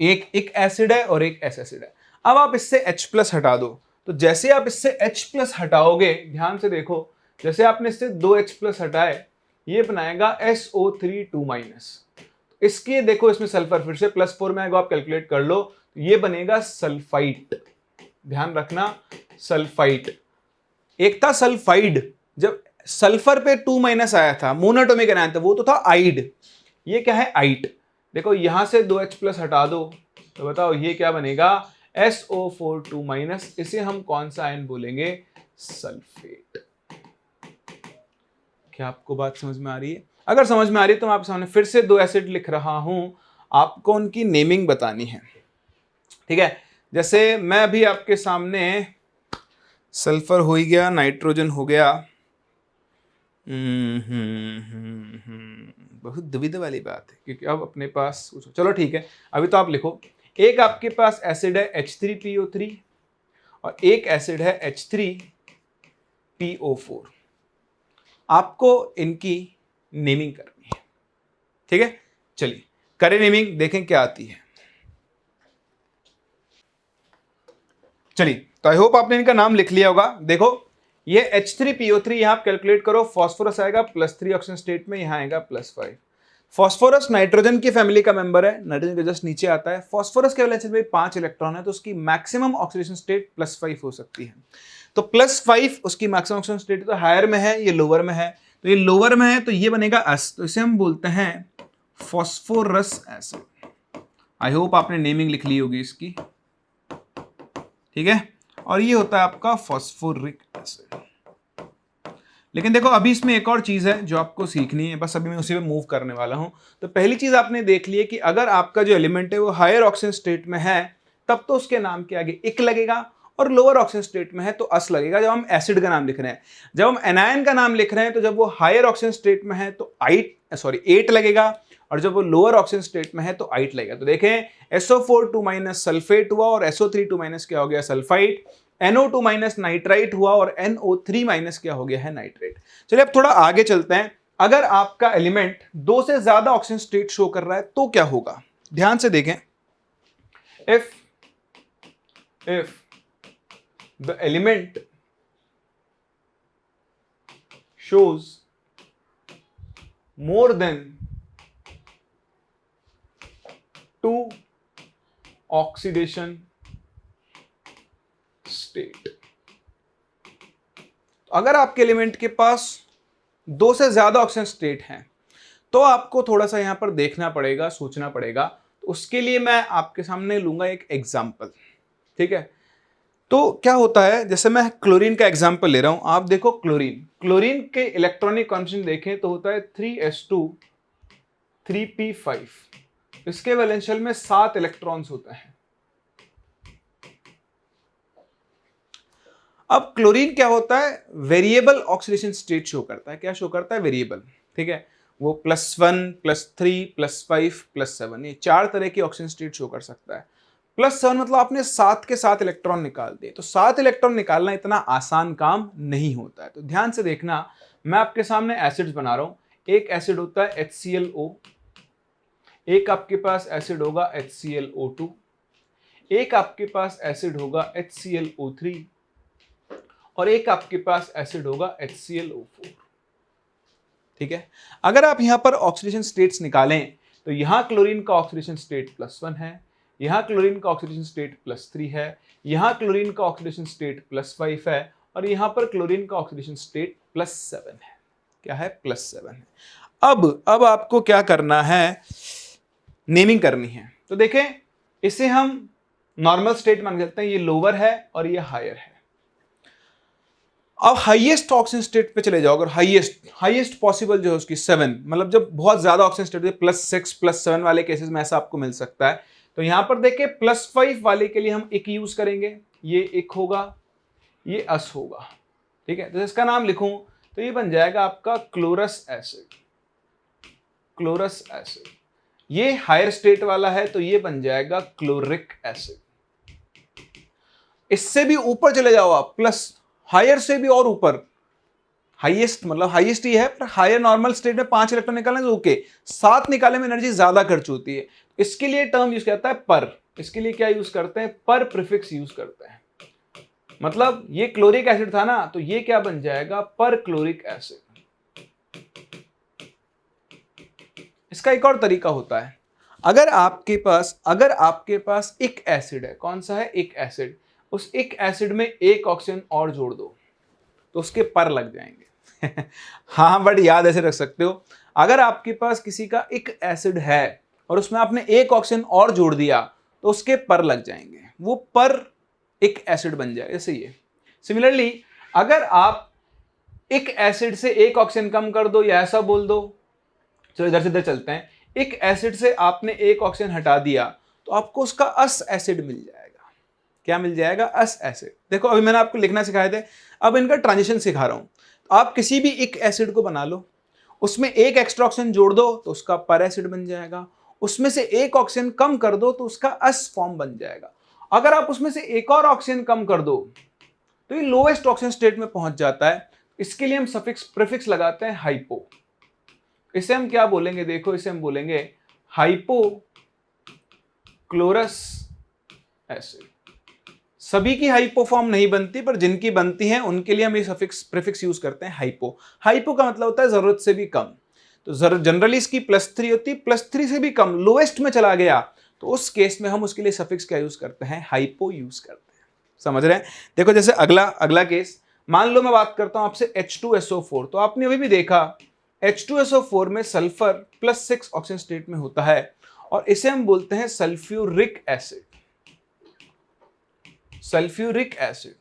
एक एसिड है और एक एस एसिड है। अब आप इससे H+ हटा दो, तो जैसे आप इससे H+ हटाओगे, ध्यान से देखो, जैसे आपने इससे 2 H+ हटाए, ये बनाएगा SO3 2-। इसके देखो इसमें सल्फर फिर से +4 में आएगा, आप कैलकुलेट कर लो, तो ये बनेगा सल्फाइट। ध्यान रखना, सल्फाइट। एक था सल्फाइड, जब सल्फर पे 2- आया था, मोनोटोमिक आया था, वो तो था आइड। ये क्या है? आइट। देखो यहां से 2 H+ हटा दो, तो बताओ ये क्या बनेगा? SO4 2-। इसे हम कौन सा आयन बोलेंगे? सल्फेट। क्या आपको बात समझ में आ रही है? अगर समझ में आ रही है तो मैं आपके सामने फिर से 2 एसिड लिख रहा हूं, आपको उनकी नेमिंग बतानी है, ठीक है। जैसे मैं अभी आपके सामने, सल्फर हो ही गया, नाइट्रोजन हो गया, बहुत दुविधा वाली बात है, क्योंकि अब अपने पास, चलो ठीक है, अभी तो आप लिखो, एक आपके पास एसिड है H3PO3 और एक एसिड है H3PO4। आपको इनकी नेमिंग करनी है, ठीक है। चलिए करें नेमिंग, देखें क्या आती है। चलिए, तो आई होप आपने इनका नाम लिख लिया होगा। देखो ये H3PO3 यहां आप कैलकुलेट करो, फॉस्फोरस आएगा +3 ऑक्सीजन स्टेट में, यहां आएगा +5। फॉस्फोरस नाइट्रोजन की फैमिली का मेंबर है, नाइट्रोजन के जस्ट नीचे आता है। फॉस्फोरस के वैलेंस शेल में 5 इलेक्ट्रॉन है, तो उसकी मैक्सिमम ऑक्सीडेशन स्टेट +5 हो सकती है। तो +5 उसकी मैक्सिमम ऑक्सीडेशन स्टेट, तो हायर में है, ये लोअर में है, तो ये लोअर में है तो ये बनेगा एस, तो इसे हम बोलते हैं फॉस्फोरस एसिड। आई होप आपने नेमिंग लिख ली होगी इसकी, ठीक है। और ये होता है आपका फॉस्फोरिक एसिड। लेकिन देखो अभी इसमें एक और चीज है जो आपको सीखनी है, बस अभी मैं उसी पे मूव करने वाला हूं। तो पहली चीज आपने देख ली है कि अगर आपका जो एलिमेंट है वो हायर ऑक्सीजन स्टेट में है, तब तो उसके नाम के आगे इक लगेगा, और लोअर ऑक्सीजन स्टेट में है तो अस लगेगा जब हम एसिड का नाम लिख रहे हैं। जब हम एनायन का नाम लिख रहे हैं तो जब वो हायर ऑक्सीजन स्टेट में है तो एट लगेगा, और जब वो लोअर ऑक्सीजन स्टेट में है तो आइट लगेगा। तो देखें SO4 2- सल्फेट हुआ और SO3 2- क्या हो गया? सल्फाइट। NO2- नाइट्राइट हुआ और NO3- क्या हो गया है? नाइट्रेट। चलिए अब थोड़ा आगे चलते हैं। अगर आपका एलिमेंट 2 से ज्यादा ऑक्सीजन स्टेट शो कर रहा है तो क्या होगा? ध्यान से देखें, if the element shows more than 2 oxidation state, अगर आपके एलिमेंट के पास 2 से ज्यादा ऑक्सीजन स्टेट हैं तो आपको थोड़ा सा यहां पर देखना पड़ेगा, सोचना पड़ेगा। तो उसके लिए मैं आपके सामने लूंगा एक एग्जांपल, ठीक है। तो क्या होता है, जैसे मैं क्लोरीन का एग्जांपल ले रहा हूं, आप देखो क्लोरीन के इलेक्ट्रॉनिक कॉन्फिगरेशन देखें तो होता है 3s2 3p5। इसके वैलेंस शेल में 7 इलेक्ट्रॉन्स होते हैं। अब क्लोरीन क्या होता है? वेरिएबल ऑक्सीडेशन स्टेट शो करता है। क्या शो करता है? वेरिएबल, ठीक है। वो +1 +3 +5 +7, ये 4 तरह की ऑक्सीजन स्टेट शो कर सकता है। +7 मतलब आपने 7 के 7 इलेक्ट्रॉन निकाल दिए। तो 7 इलेक्ट्रॉन निकालना इतना आसान काम नहीं होता है। तो ध्यान से देखना, मैं आपके सामने एसिड्स बना रहा हूं। एक एसिड होता है HClO, एक आपके पास एसिड होगा HClO2, एक आपके पास एसिड होगा HClO3 और एक आपके पास एसिड होगा HClO4। ठीक है, अगर आप यहां पर ऑक्सीडेशन स्टेट्स निकालें तो यहां क्लोरीन का ऑक्सीडेशन स्टेट +1 है, यहां क्लोरीन का ऑक्सीडेशन स्टेट +3 है, यहां क्लोरीन का ऑक्सीडेशन स्टेट +5 है और यहां पर क्लोरीन का ऑक्सीडेशन स्टेट +7 है। क्या है? +7 है। अब आपको क्या करना है, नेमिंग करनी है। तो देखें, इसे हम नॉर्मल स्टेट मान सकते हैं, ये लोअर है और ये हायर है। अब हाईएस्ट ऑक्सीजन स्टेट पे चले जाओ, अगर हाईएस्ट पॉसिबल जो है उसकी 7, मतलब जब बहुत ज्यादा ऑक्सीजन स्टेट +6 +7 वाले केसेस में ऐसा आपको मिल सकता है। तो यहां पर देखिए +5 वाले के लिए हम एक यूज करेंगे, ये एक होगा, ये अस होगा। ठीक है, तो इसका नाम लिखूं तो ये बन जाएगा आपका क्लोरस एसिड। क्लोरस एसिड ये हायर स्टेट वाला है तो ये बन जाएगा क्लोरिक एसिड। इससे भी ऊपर चले जाओ आप, प्लस हायर से भी और ऊपर, हाईएस्ट मतलब हाईएस्ट ही है, पर हायर नॉर्मल स्टेट में 5 इलेक्ट्रॉन निकालने तो ओके, 7 निकालने में एनर्जी ज्यादा खर्च होती है। इसके लिए टर्म यूज करता है पर, इसके लिए क्या यूज करते हैं? पर प्रीफिक्स यूज करते हैं। मतलब ये क्लोरिक एसिड था ना, तो ये क्या बन जाएगा? पर क्लोरिक एसिड। इसका एक और तरीका होता है, अगर आपके पास एक एसिड है, कौन सा है? एक एसिड, उस एक एसिड में एक ऑक्सीजन और जोड़ दो तो उसके पर लग जाएंगे। हाँ, बट याद ऐसे रख सकते हो, अगर आपके पास किसी का एक एसिड है और उसमें आपने एक ऑक्सीजन और जोड़ दिया तो उसके पर लग जाएंगे, वो पर एक एसिड बन जाएगा। जैसे ये सिमिलरली, अगर आप एक एसिड से एक ऑक्सीजन कम कर दो या ऐसा बोल दो, चलो इधर से इधर चलते हैं, एक एसिड से आपने एक ऑक्सीजन हटा दिया तो आपको उसका अस एसिड मिल जाएगा। क्या मिल जाएगा? अस एसिड। देखो अभी मैंने आपको लिखना सिखाए थे, अब इनका ट्रांजिशन सिखा रहा हूं। तो आप किसी भी एक एसिड को बना लो, उसमें एक एक्स्ट्रा ऑक्सीजन जोड़ दो तो उसका पर एसिड बन जाएगा, उसमें से एक ऑक्सीजन कम कर दो तो उसका अस फॉर्म बन जाएगा। अगर आप उसमें से एक और ऑक्सीजन कम कर दो तो ये लोएस्ट ऑक्सीजन स्टेट में पहुंच जाता है। इसके लिए हम सफिक्स प्रीफिक्स लगाते हैं हाइपो। इसे हम क्या बोलेंगे? देखो, इसे हम बोलेंगे हाइपो क्लोरस एसिड। सभी की हाइपो फॉर्म नहीं बनती, पर जिनकी बनती है उनके लिए हम ये सफिक्स प्रीफिक्स यूज करते हैं हाइपो। हाइपो का मतलब होता है जरूरत से भी कम। तो जनरली इसकी +3 होती है, +3 से भी कम लोएस्ट में चला गया तो उस केस में हम उसके लिए सफिक्स क्या यूज करते हैं? हाइपो यूज करते हैं। समझ रहे हैं? देखो जैसे अगला केस, मान लो मैं बात करता हूं आपसे H2SO4। तो आपने अभी भी देखा H2SO4 में सल्फर +6 ऑक्सीजन स्टेट में होता है और इसे हम बोलते हैं सल्फ्यूरिक एसिड। Sulphuric acid.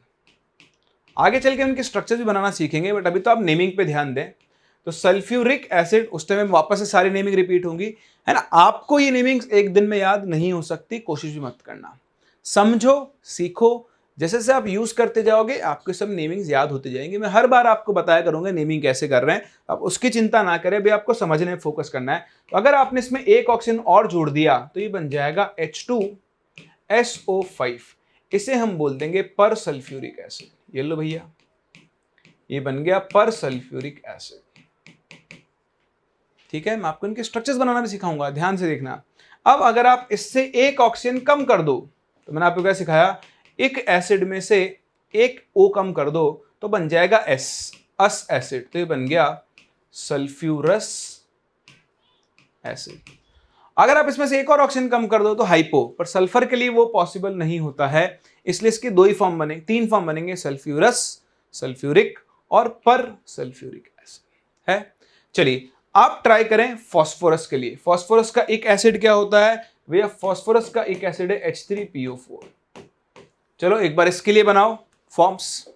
आगे चल के उनके स्ट्रक्चर भी बनाना सीखेंगे, बट अभी तो आप नेमिंग पे ध्यान दें। तो सल्फ्यूरिक एसिड, उस टाइम वापस से सारी नेमिंग रिपीट होंगी, है ना। आपको ये नेमिंग एक दिन में याद नहीं हो सकती, कोशिश भी मत करना, समझो, सीखो। जैसे जैसे आप यूज करते जाओगे आपके सब नेमिंग्स याद होते जाएंगे। मैं हर बार आपको बताया करूंगा नेमिंग कैसे कर रहे हैं, आप उसकी चिंता ना करें, अभी आपको समझने में फोकस करना है। तो अगर आपने इसमें एक ऑक्सीजन और जोड़ दिया तो ये बन जाएगा H2SO5। इसे हम बोल देंगे पर सल्फ्यूरिक एसिड। ये लो भैया, ये बन गया पर सल्फ्यूरिक एसिड। ठीक है, मैं आपको इनके स्ट्रक्चर्स बनाना भी सिखाऊंगा, ध्यान से देखना। अब अगर आप इससे एक ऑक्सीजन कम कर दो, तो मैंने आपको क्या सिखाया, एक एसिड में से एक O कम कर दो तो बन जाएगा अस एसिड। तो ये बन गया सल्फ्यूरस एसिड। अगर आप इसमें से एक और ऑक्सीजन कम कर दो तो हाइपो, पर सल्फर के लिए वो पॉसिबल नहीं होता है, इसलिए इसके तीन फॉर्म बनेंगे, सल्फ्यूरस, सल्फ्यूरिक और पर सल्फ्यूरिक एसिड है। चलिए आप ट्राई करें फास्फोरस के लिए। फास्फोरस का एक एसिड क्या होता है भैया? फास्फोरस का एक एसिड है H3PO4। चलो एक बार इसके लिए बनाओ फॉर्म्स,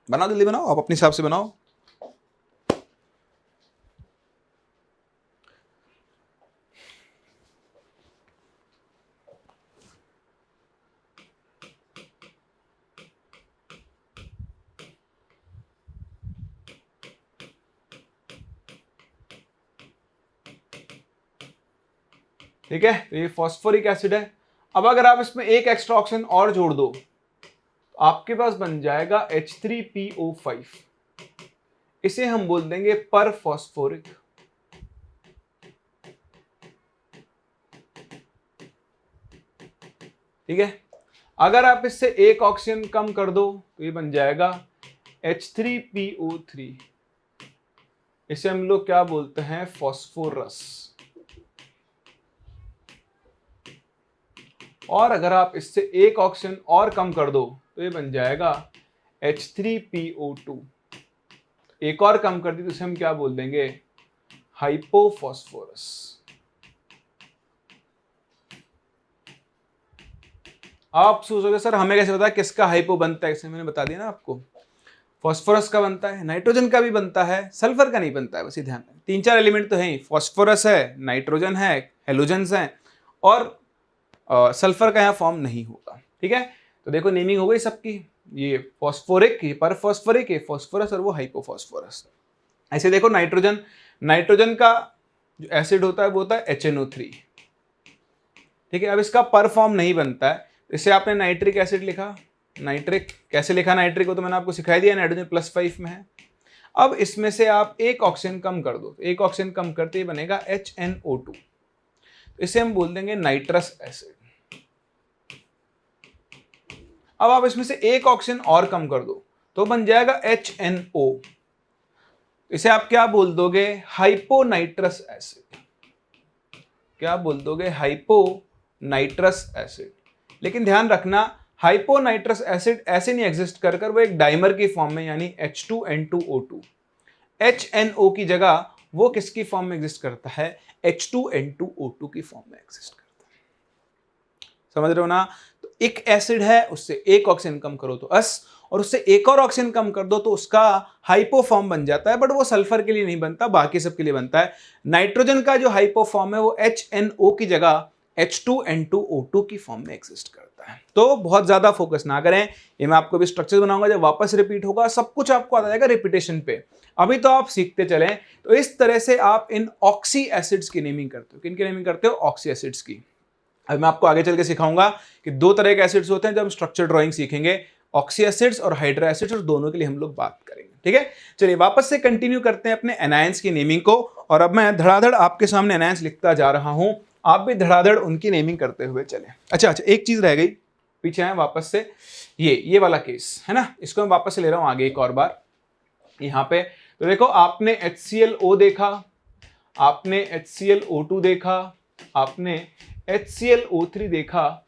बनाओ, जल्दी बनाओ, आप अपने हिसाब से बनाओ। ठीक है, तो ये फॉस्फोरिक एसिड है। अब अगर आप इसमें एक एक्स्ट्रा ऑक्सीजन और जोड़ दो तो आपके पास बन जाएगा H3PO5। इसे हम बोल देंगे पर फॉस्फोरिक। ठीक है, अगर आप इससे एक ऑक्सीजन कम कर दो तो ये बन जाएगा H3PO3। इसे हम लोग क्या बोलते हैं, फॉस्फोरस। और अगर आप इससे एक ऑक्सीजन और कम कर दो तो ये बन जाएगा H3PO2। एक और कम कर दी तो इसे हम क्या बोल देंगे, हाइपोफॉस्फोरस। आप सोचोगे सर हमें कैसे पता किसका हाइपो बनता है, इसे मैंने बता दिया ना आपको। फॉस्फोरस का बनता है, नाइट्रोजन का भी बनता है, सल्फर का नहीं बनता है, बस ये ध्यान रखें। 3-4 एलिमेंट तो हैं ही, फॉस्फोरस है, नाइट्रोजन है, हेलोजेंस हैं, और सल्फर का यहाँ फॉर्म नहीं होगा। ठीक है, तो देखो नेमिंग हो गई सबकी, ये फॉस्फोरिक, ये पर फॉस्फोरिक, ये फॉस्फोरस और वो हाइपोफॉस्फोरस। ऐसे देखो नाइट्रोजन, नाइट्रोजन का जो एसिड होता है वो होता है HNO3। ठीक है, अब इसका पर फॉर्म नहीं बनता है, इसे आपने नाइट्रिक एसिड लिखा। नाइट्रिक कैसे लिखा, नाइट्रिक को तो मैंने आपको सिखाई दिया, नाइट्रोजन +5 में है। अब इसमें से आप एक ऑक्सीजन कम कर दो, एक ऑक्सीजन कम करते ही बनेगा HNO2। इसे हम बोल देंगे नाइट्रस एसिड। अब आप इसमें से एक ऑक्सीजन और कम कर दो तो बन जाएगा HNO। इसे आप क्या बोल दोगे, हाइपोनाइट्रस एसिड। क्या बोल दोगे, हाइपोनाइट्रस एसिड। लेकिन ध्यान रखना, हाइपोनाइट्रस एसिड ऐसे नहीं एग्जिस्ट कर वो एक डाइमर की फॉर्म में, यानी H2N2O2। HNO की जगह वो किसकी फॉर्म में एग्जिस्ट करता है, H2N2O2 की फॉर्म में एग्जिस्ट करता है। समझ रहे हो ना, तो एक एसिड है, उससे एक ऑक्सीजन कम करो तो अस, और उससे एक और ऑक्सीजन कम कर दो तो उसका हाइपो फॉर्म बन जाता है, बट वो सल्फर के लिए नहीं बनता, बाकी सब के लिए बनता है। नाइट्रोजन का जो हाइपो फॉर्म है वो HNO की जगह H2N2O2 की फॉर्म में एग्जिस्ट करता है। तो बहुत ज्यादा फोकस ना करें, ये मैं आपको भी स्ट्रक्चर बनाऊंगा, जब वापस रिपीट होगा सब कुछ आपको आ जाएगा रिपीटेशन पे। अभी तो आप सीखते चलें। तो इस तरह से आप इन ऑक्सी एसिड्स की नेमिंग करते हो। किनकी नेमिंग करते हो, ऑक्सी एसिड्स की। अब मैं आपको आगे चल के सिखाऊंगा कि दो तरह के एसिड्स होते हैं जब हम स्ट्रक्चर ड्राइंग सीखेंगे, ऑक्सी एसिड्स और हाइड्रा एसिड्स, और दोनों के लिए हम लोग बात करेंगे। ठीक है, चलिए वापस से कंटिन्यू करते हैं अपने एनायंस की नेमिंग को। और अब मैं धड़ाधड़ आपके सामने एनायंस लिखता जा रहा हूं, आप भी धड़ाधड़ उनकी नेमिंग करते हुए चले। अच्छा, एक चीज रह गई, पीछे है वापस से, ये वाला केस है ना, इसको मैं वापस से ले रहा हूं आगे एक और बार यहां पे। तो देखो, आपने HClO देखा, आपने HClO2 देखा, आपने HClO3 देखा,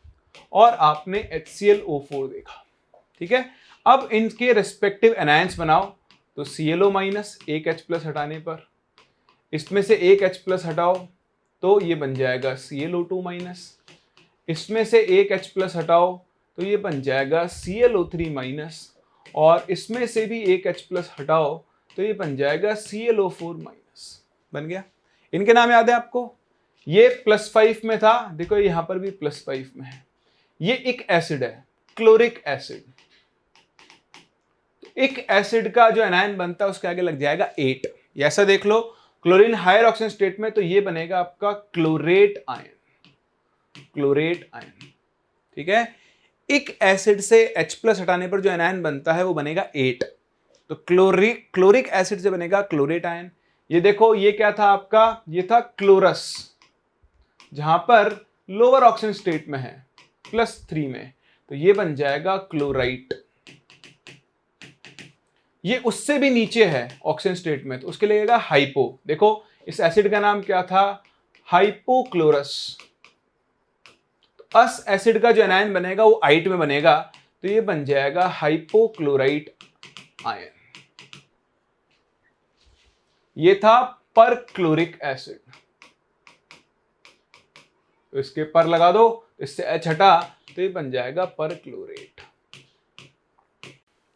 और आपने HClO4 देखा। ठीक है, अब इनके रिस्पेक्टिव एनायंस बनाओ। तो Cl- एक H+ हटाने पर, इसमें से एक H+ हटाओ तो ये बन जाएगा Cl2-। इसमें से एक H+ हटाओ तो ये बन जाएगा Cl3-। और इसमें से भी एक H+ हटाओ तो ये बन जाएगा Cl4-। बन गया। इनके नाम याद है आपको, ये +5 में था, देखो यहां पर भी +5 में है। ये एक एसिड है, क्लोरिक एसिड। एक एसिड का जो एनायन बनता है उसके आगे लग जाएगा 8। ऐसा देख लो, क्लोरीन हायर ऑक्सीजन स्टेट में तो ये बनेगा आपका क्लोरेट आयन, क्लोरेट आयन। ठीक है, एक एसिड से H+ हटाने पर जो एनायन बनता है वो बनेगा 8। तो क्लोरिक एसिड से बनेगा क्लोरेट आयन। ये देखो, ये क्या था आपका, ये था क्लोरस, जहां पर लोअर ऑक्सीजन स्टेट में है +3 में, तो ये बन जाएगा क्लोराइट। ये उससे भी नीचे है ऑक्सीजन स्टेट में, तो उसके लगेगा हाइपो। देखो इस एसिड का नाम क्या था, हाइपोक्लोरस। तो अस एसिड का जो एनायन बनेगा वो 8 में बनेगा, तो ये बन जाएगा हाइपोक्लोराइट आयन। ये था पर क्लोरिक एसिड, तो इसके पर लगा दो, इससे H हटा तो ये बन जाएगा पर क्लोरेट।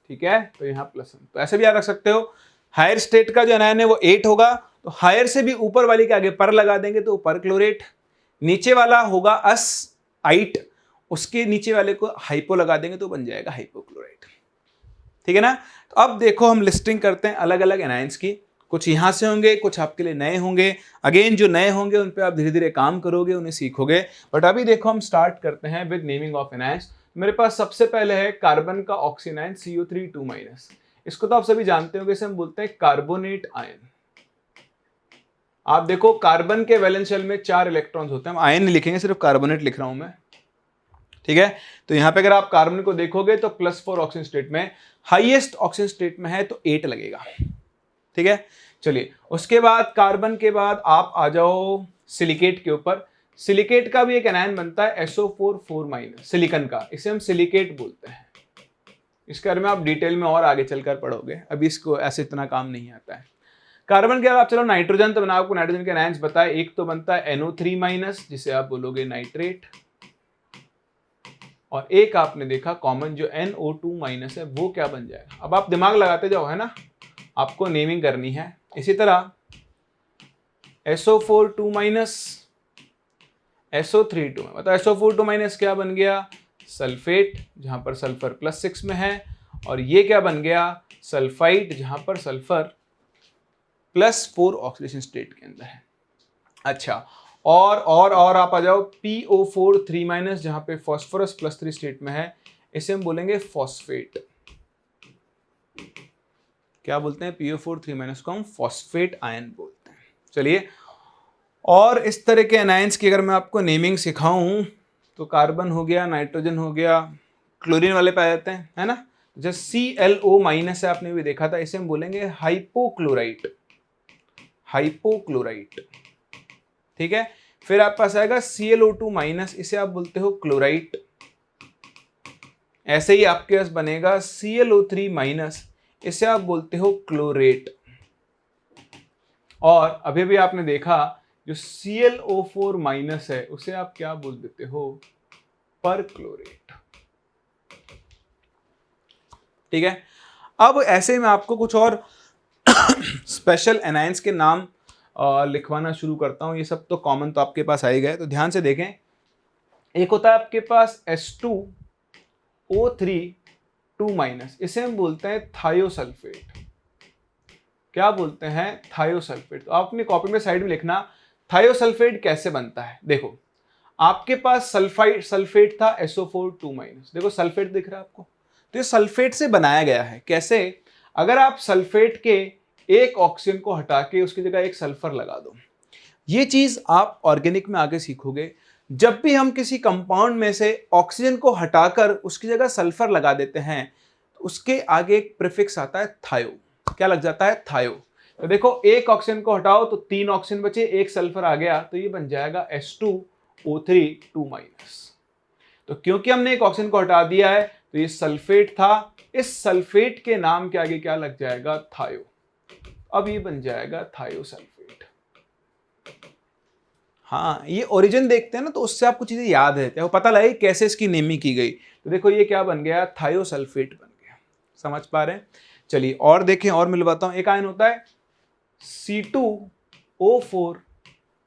ठीक है, तो यहां +1, तो ऐसे भी याद रख सकते हो। हायर स्टेट का जो एनायन है वो 8 होगा, तो हायर से भी ऊपर वाली के आगे पर लगा देंगे तो पर क्लोरेट। नीचे वाला होगा अस 8, उसके नीचे वाले को हाइपो लगा देंगे तो बन जाएगा हाइपोक्लोराइट। ठीक है ना। तो अब देखो हम लिस्टिंग करते हैं अलग अलग एनायंस की, कुछ यहाँ से होंगे, कुछ आपके लिए नए होंगे। अगेन जो नए होंगे उन पे आप धीरे धीरे काम करोगे, उन्हें सीखोगे। बट अभी देखो हम स्टार्ट करते हैं विद नेमिंग ऑफ एनायंस। मेरे पास सबसे पहले है कार्बन का ऑक्सीजन आयन CO3 2-। इसको तो आप सभी जानते हो, इसे हम बोलते हैं कार्बोनेट आयन। आप देखो कार्बन के वैलेंस शेल में 4 इलेक्ट्रॉन्स होते हैं, हम आयन नहीं लिखेंगे, सिर्फ कार्बोनेट लिख रहा हूं मैं, ठीक है। तो यहां पे अगर आप कार्बन को देखोगे तो +4 ऑक्सीजन स्टेट में, हाईएस्ट ऑक्सीजन स्टेट में है तो 8 लगेगा, ठीक है। चलिए उसके बाद कार्बन के बाद आप आ जाओ सिलिकेट के ऊपर। सिलिकेट का भी एक एनायन बनता है SO4 सिलिकन का, इसे हम सिलिकेट बोलते हैं। इसके बारे में आप डिटेल में और आगे चलकर पढ़ोगे, अभी इसको ऐसे इतना काम नहीं आता है। कार्बन के बाद आप चलो नाइट्रोजन, तो मैंने आपको नाइट्रोजन के एनायंस बताया। एक तो बनता है NO3- जिसे आप बोलोगे नाइट्रेट, और एक आपने देखा कॉमन जो NO2- है, वो क्या बन जाएगा। अब आप दिमाग लगाते जाओ, है ना, आपको नेमिंग करनी है। इसी तरह SO4 2-, SO3 2, मतलब SO4 2- क्या बन गया, सल्फेट, जहां पर सल्फर +6 में है, और ये क्या बन गया, सल्फाइड, जहां पर सल्फर +4 ऑक्सीडेशन स्टेट के अंदर है। अच्छा, और आप आ जाओ PO4 3-, जहां पे फॉस्फोरस +3 स्टेट में है, इसे हम बोलेंगे फॉस्फेट। क्या बोलते हैं, PO4 3- को हम फॉस्फेट आयन बोलते हैं। चलिए, और इस तरह के एनायंस की अगर मैं आपको नेमिंग सिखाऊं तो कार्बन हो गया, नाइट्रोजन हो गया, क्लोरीन वाले पाए जाते हैं, है ना। जैसे ClO- है, आपने भी देखा था, इसे हम बोलेंगे हाइपोक्लोराइट, हाइपोक्लोराइट, ठीक है। फिर आप पास आएगा ClO2-, इसे आप बोलते हो क्लोराइट। ऐसे ही आपके पास बनेगा ClO3-, इसे आप बोलते हो क्लोरेट। और अभी भी आपने देखा जो ClO4- है, उसे आप क्या बोल देते हो, परक्लोरेट, ठीक है। अब ऐसे में आपको कुछ और स्पेशल एनायंस के नाम लिखवाना शुरू करता हूं। ये सब तो कॉमन तो आपके पास आ ही गए, तो ध्यान से देखें। एक होता है आपके पास H2O3 2-, इसे हम बोलते हैं थायोसल्फेट। क्या बोलते हैं, थायोसल्फेट। तो आप अपनी कॉपी में साइड में लिखना थायोसल्फेट कैसे बनता है। देखो आपके पास सल्फेट था SO4 2-। देखो सल्फेट दिख रहा है आपको, तो ये सल्फेट से बनाया गया है। कैसे, अगर आप सल्फेट के एक ऑक्सीजन को हटा के उसकी जगह एक सल्फर लगा दो, ये चीज आप ऑर्गेनिक में आगे सीखोगे। जब भी हम किसी कंपाउंड में से ऑक्सीजन को हटाकर उसकी जगह सल्फर लगा देते हैं, तो उसके आगे एक प्रीफिक्स आता है थायो। क्या लग जाता है, थायो। तो देखो एक ऑक्सीजन को हटाओ तो 3 ऑक्सीजन बचे, एक सल्फर आ गया, तो ये बन जाएगा H2O3 2-। तो क्योंकि हमने एक ऑक्सीजन को हटा दिया है, तो ये सल्फेट था, इस सल्फेट के नाम के आगे क्या लग जाएगा, थायो। अब ये बन जाएगा थायोसल्फेट। हाँ, ये ओरिजिन देखते हैं ना, तो उससे आपको चीजें याद रहती है, वो पता लगे कैसे इसकी नेमिंग की गई। तो देखो ये क्या बन गया, थायोसल्फेट बन गया। समझ पा रहे हैं। चलिए और देखें, और मिलवाता हूं। एक आयन होता है C2O4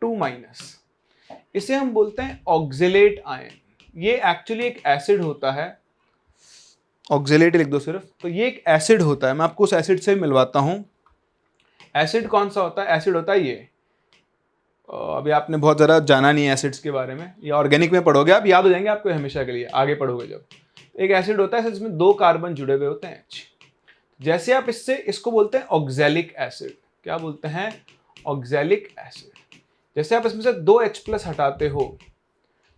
2-, इसे हम बोलते हैं ऑक्जेलेट आयन। ये एक्चुअली एक एसिड होता है, ऑक्जेलेट लिख दो सिर्फ। तो ये एक एसिड होता है, मैं आपको उस एसिड से मिलवाता हूं। एसिड कौन सा होता है, एसिड होता है ये। अभी आपने बहुत ज़्यादा जाना नहीं है एसिड्स के बारे में, ये ऑर्गेनिक में पढ़ोगे आप, याद हो जाएंगे आपको हमेशा के लिए, आगे पढ़ोगे जब। एक एसिड होता है जिसमें 2 कार्बन जुड़े हुए होते हैं, जैसे आप इसको बोलते हैं ऑक्जेलिक एसिड। क्या बोलते हैं, ऑक्जेलिक एसिड। जैसे आप इसमें से 2H+ हटाते हो,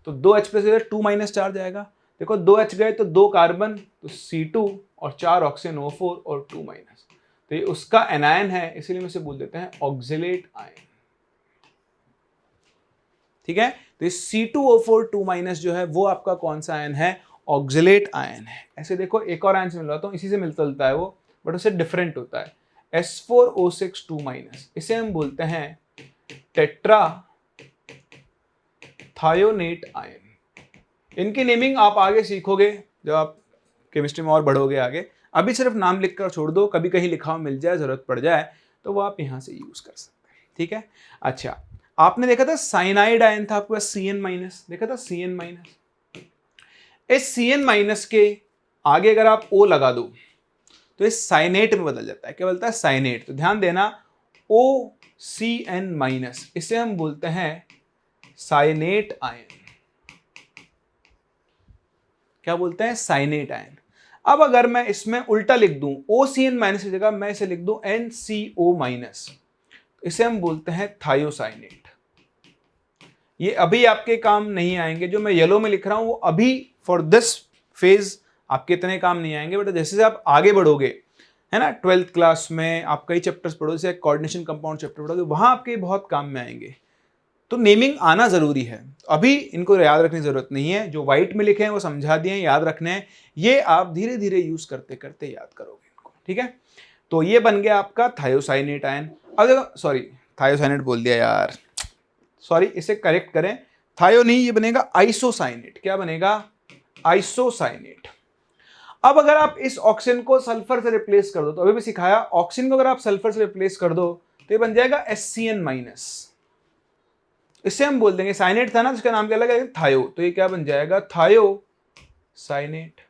तो 2H+ 2- चार्ज आएगा। देखो 2H गए तो 2 कार्बन, तो C2, और 4 ऑक्सीजन O4 और 2-। तो ये उसका एनायन है, इसीलिए हम इसे बोल देते हैं ऑक्जेलेट आयन, ठीक है। तो ये C2O4 2- जो है वो आपका कौन सा आयन है, ऑक्जेलेट आयन है। ऐसे देखो एक और आयन से मिलवाता हूं, इसी से मिलता जुलता है वो, बट उससे डिफरेंट होता है। S4O6 2-, इसे हम बोलते हैं टेट्रा थायोनेट आयन। इनकी नेमिंग आप आगे सीखोगे जब आप केमिस्ट्री में और बढ़ोगे आगे। अभी सिर्फ नाम लिखकर छोड़ दो, कभी कहीं लिखा हुआ मिल जाए, जरूरत पड़ जाए तो वो आप यहां से यूज कर सकते हैं, ठीक है। अच्छा, आपने देखा था साइनाइड आयन था आपके पास CN-, देखा था CN-। इस CN- के आगे अगर आप O लगा दो तो इस साइनेट में बदल जाता है। क्या बोलता है, साइनेट। तो ध्यान देना, OCN माइनस, इसे हम बोलते हैं साइनेट आयन। क्या बोलते हैं? Cyanate ion. अब अगर मैं इसमें उल्टा लिख दूं, OCN माइनस की जगह मैं इसे लिख दूं NCO माइनस, इसे हम बोलते हैं थायोसाइनेट। ये अभी आपके काम नहीं आएंगे, जो मैं येलो में लिख रहा हूं वो अभी फॉर दिस फेज आपके इतने काम नहीं आएंगे, बट जैसे जैसे आप आगे बढ़ोगे, है ना, 12th क्लास में आप कई चैप्टर्स पढ़ो, जैसे कोऑर्डिनेशन कंपाउंड चैप्टर पढ़ोगे, वहां आपके बहुत काम में आएंगे। तो नेमिंग आना जरूरी है, अभी इनको याद रखने की जरूरत नहीं है। जो व्हाइट में लिखे हैं वो समझा दिए हैं, याद रखने हैं, ये आप धीरे धीरे यूज करते करते याद करोगे इनको, ठीक है। तो ये बन गया आपका थायोसाइनेट आयन। अब देखो, सॉरी थायोसाइनेट बोल दिया यार, सॉरी, इसे करेक्ट करें, थायो नहीं, ये बनेगा आइसोसाइनेट। क्या बनेगा? आइसोसाइनेट। अब अगर आप इस ऑक्सीजन को सल्फर से रिप्लेस कर दो, तो अभी भी सिखाया, ऑक्सीजन को अगर आप सल्फर से रिप्लेस कर दो तो ये बन जाएगा SCN माइनस। इसे हम बोल देंगे, साइनेट था ना, इसका नाम क्या लगा? थायो। तो ये क्या बन जाएगा? थायो साइनेट।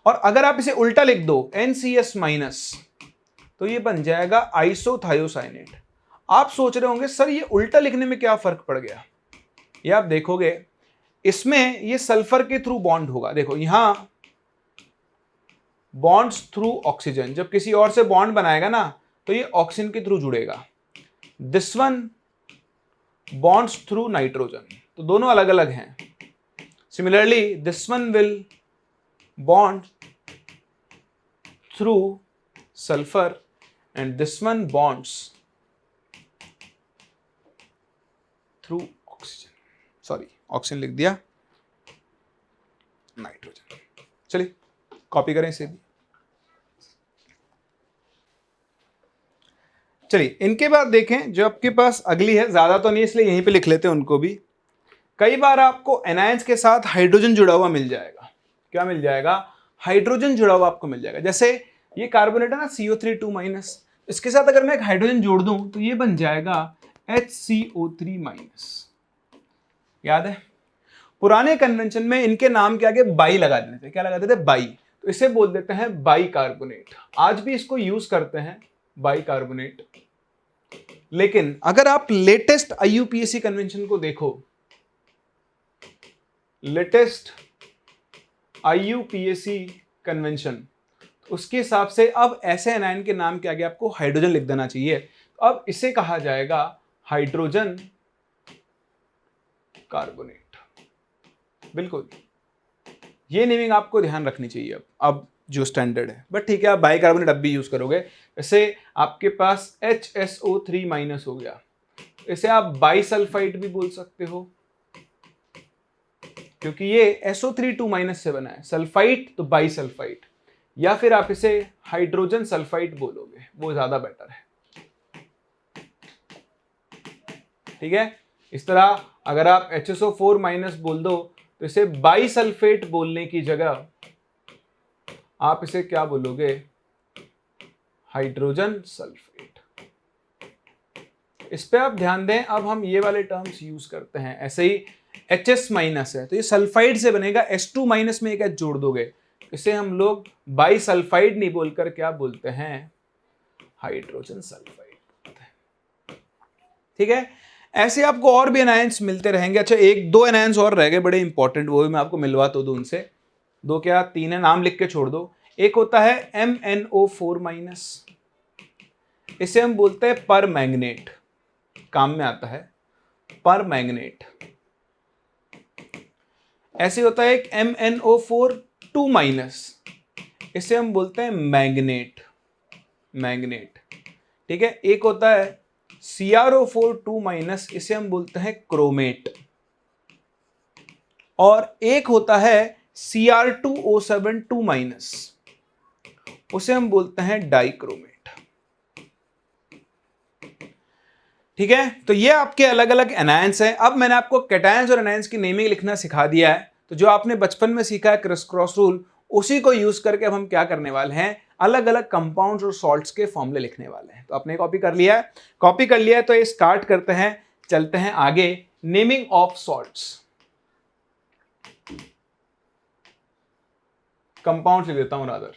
और अगर आप इसे उल्टा लिख दो NCS माइनस, तो ये बन जाएगा आइसोथायोसाइनेट। आप सोच रहे होंगे सर ये उल्टा लिखने में क्या फर्क पड़ गया? ये आप देखोगे, इसमें ये सल्फर के थ्रू बॉन्ड होगा। देखो यहां बॉन्ड्स थ्रू ऑक्सीजन, जब किसी और से बॉन्ड बनाएगा ना तो ये ऑक्सीजन के थ्रू जुड़ेगा। This one bonds through nitrogen, तो दोनों अलग अलग हैं। Similarly this one will bond through sulphur and this one bonds through oxygen. Sorry, oxygen लिख दिया, नाइट्रोजन। चलिए कॉपी करें इसे भी। चलिए इनके बाद देखें, जो आपके पास अगली है, ज्यादा तो नहीं इसलिए यहीं पे लिख लेते हैं उनको भी। कई बार आपको एनायंस के साथ हाइड्रोजन जुड़ा हुआ मिल जाएगा। क्या मिल जाएगा? हाइड्रोजन जुड़ा हुआ आपको मिल जाएगा। जैसे ये कार्बोनेट है ना, CO3 माइनस, इसके साथ अगर मैं एक हाइड्रोजन जोड़ दूं तो ये बन जाएगा HCO3 माइनस। याद है पुराने कन्वेंशन में इनके नाम के आगे बाई लगा देते थे। क्या लगा देते थे? बाई। तो इसे बोल देते हैं बाई कार्बोनेट। आज भी इसको यूज करते हैं, बाई कार्बोनेट। लेकिन अगर आप लेटेस्ट IUPAC कन्वेंशन को देखो, लेटेस्ट IUPAC कन्वेंशन, उसके हिसाब से अब ऐसे एनायन के नाम के आगे आपको हाइड्रोजन लिख देना चाहिए। अब इसे कहा जाएगा हाइड्रोजन कार्बोनेट। बिल्कुल, ये नेमिंग आपको ध्यान रखनी चाहिए अब जो स्टैंडर्ड है। बट ठीक है, आप बाई कार्बोनेट अब भी यूज करोगे। जैसे आपके पास HSO3 माइनस हो गया, इसे आप बाई सल्फाइड भी बोल सकते हो, क्योंकि ये SO3 माइनस से बना है। सल्फाइड तो बाई सल्फाइड, या फिर आप इसे हाइड्रोजन सल्फाइड बोलोगे, वो ज्यादा बेटर है। ठीक है, इस तरह अगर आप HSO4 माइनस बोल दो तो इसे बाई सल्फेट बोलने की जगह आप इसे क्या बोलोगे? Hydrogen sulphate. इस पे आप ध्यान दें, अब हम ये वाले टर्म्स यूज करते हैं। ऐसे ही HS माइनस है तो ये सल्फाइड से बनेगा, S2 माइनस में एक H जोड़ दोगे, इसे हम लोग बाई सल्फाइड नहीं बोलकर क्या बोलते हैं? Hydrogen sulphide. ठीक है, ऐसे आपको और भी एनायंस मिलते रहेंगे। अच्छा, एक दो एनायंस और रह गए बड़े इंपॉर्टेंट, वो भी मैं आपको मिलवा तो दूं उनसे। दो क्या तीन है, नाम लिख के छोड़ दो। एक होता है MnO4 माइनस, इसे हम बोलते हैं पर मैग्नेट, काम में आता है पर मैग्नेट। ऐसे होता है एक MnO4 माइनस, इसे हम बोलते हैं मैग्नेट, मैग्नेट। ठीक है, एक होता है CrO4 माइनस, इसे हम बोलते हैं क्रोमेट। और एक होता है Cr2O7 माइनस, उसे हम बोलते हैं डाइक्रोमेट। ठीक है, तो ये आपके अलग अलग एनायंस हैं। अब मैंने आपको कैटायंस और एनायंस की नेमिंग लिखना सिखा दिया है। तो जो आपने बचपन में सीखा है क्रिस क्रॉस रूल, उसी को यूज करके अब हम क्या करने वाले हैं? अलग अलग कंपाउंड्स और सॉल्ट्स के फॉर्मूले लिखने वाले हैं। तो आपने कॉपी कर लिया है? कॉपी कर लिया है तो ये स्टार्ट करते हैं, चलते हैं आगे। नेमिंग ऑफ सॉल्ट्स, कंपाउंड लिख देता हूं रादर।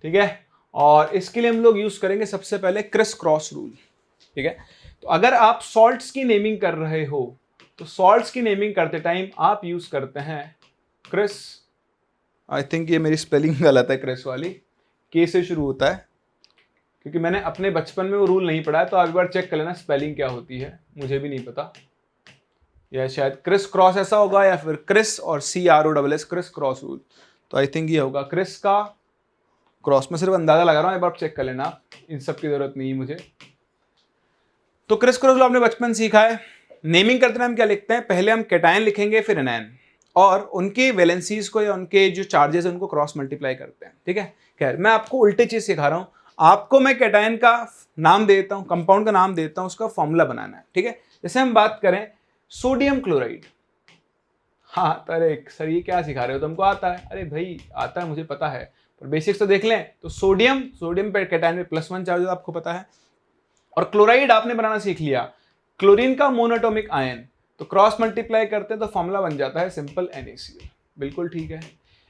ठीक है, और इसके लिए हम लोग यूज करेंगे सबसे पहले क्रिस क्रॉस रूल, ठीक है। तो अगर आप सॉल्ट्स की नेमिंग कर रहे हो तो सॉल्ट्स की नेमिंग करते टाइम आप यूज करते हैं क्रिस, आई थिंक ये मेरी स्पेलिंग गलत है, क्रिस वाली के से शुरू होता है, क्योंकि मैंने अपने बचपन में वो रूल नहीं पढ़ा है, तो आप एक बार चेक कर लेना स्पेलिंग क्या होती है, मुझे भी नहीं पता। या शायद क्रिस क्रॉस ऐसा होगा या फिर क्रिस और CROSS क्रिस क्रॉस रूल, तो आई थिंक ये होगा क्रिस का क्रॉस। में सिर्फ अंदाजा लगा रहा हूँ, एक बार चेक कर लेना, इन सब की जरूरत नहीं है मुझे। तो क्रिस क्रॉस रूल आपने बचपन सीखा है। नेमिंग करते टाइम क्या लिखते हैं, पहले हम कैटायन लिखेंगे फिर एनायन, और उनके वैलेंसीज को या उनके जो चार्जेस है उनको क्रॉस मल्टीप्लाई करते हैं, ठीक है। खैर मैं आपको उल्टी चीज सिखा रहा हूँ, आपको मैं कैटायन का नाम देता हूँ, कंपाउंड का नाम देता हूँ, उसका फॉर्मूला बनाना है, ठीक है। जैसे हम बात करें सोडियम क्लोराइड, हाँ तो अरे सर ये क्या सिखा रहे हो, तुमको आता है? अरे भाई आता है, मुझे पता है, पर बेसिक्स तो देख लें। तो सोडियम पे कैटायन में +1 चार्ज आपको पता है, और क्लोराइड आपने बनाना सीख लिया, क्लोरीन का मोनोटोमिक आयन, तो क्रॉस मल्टीप्लाई करते हैं तो फॉर्मूला बन जाता है सिंपल NaCl, बिल्कुल ठीक है।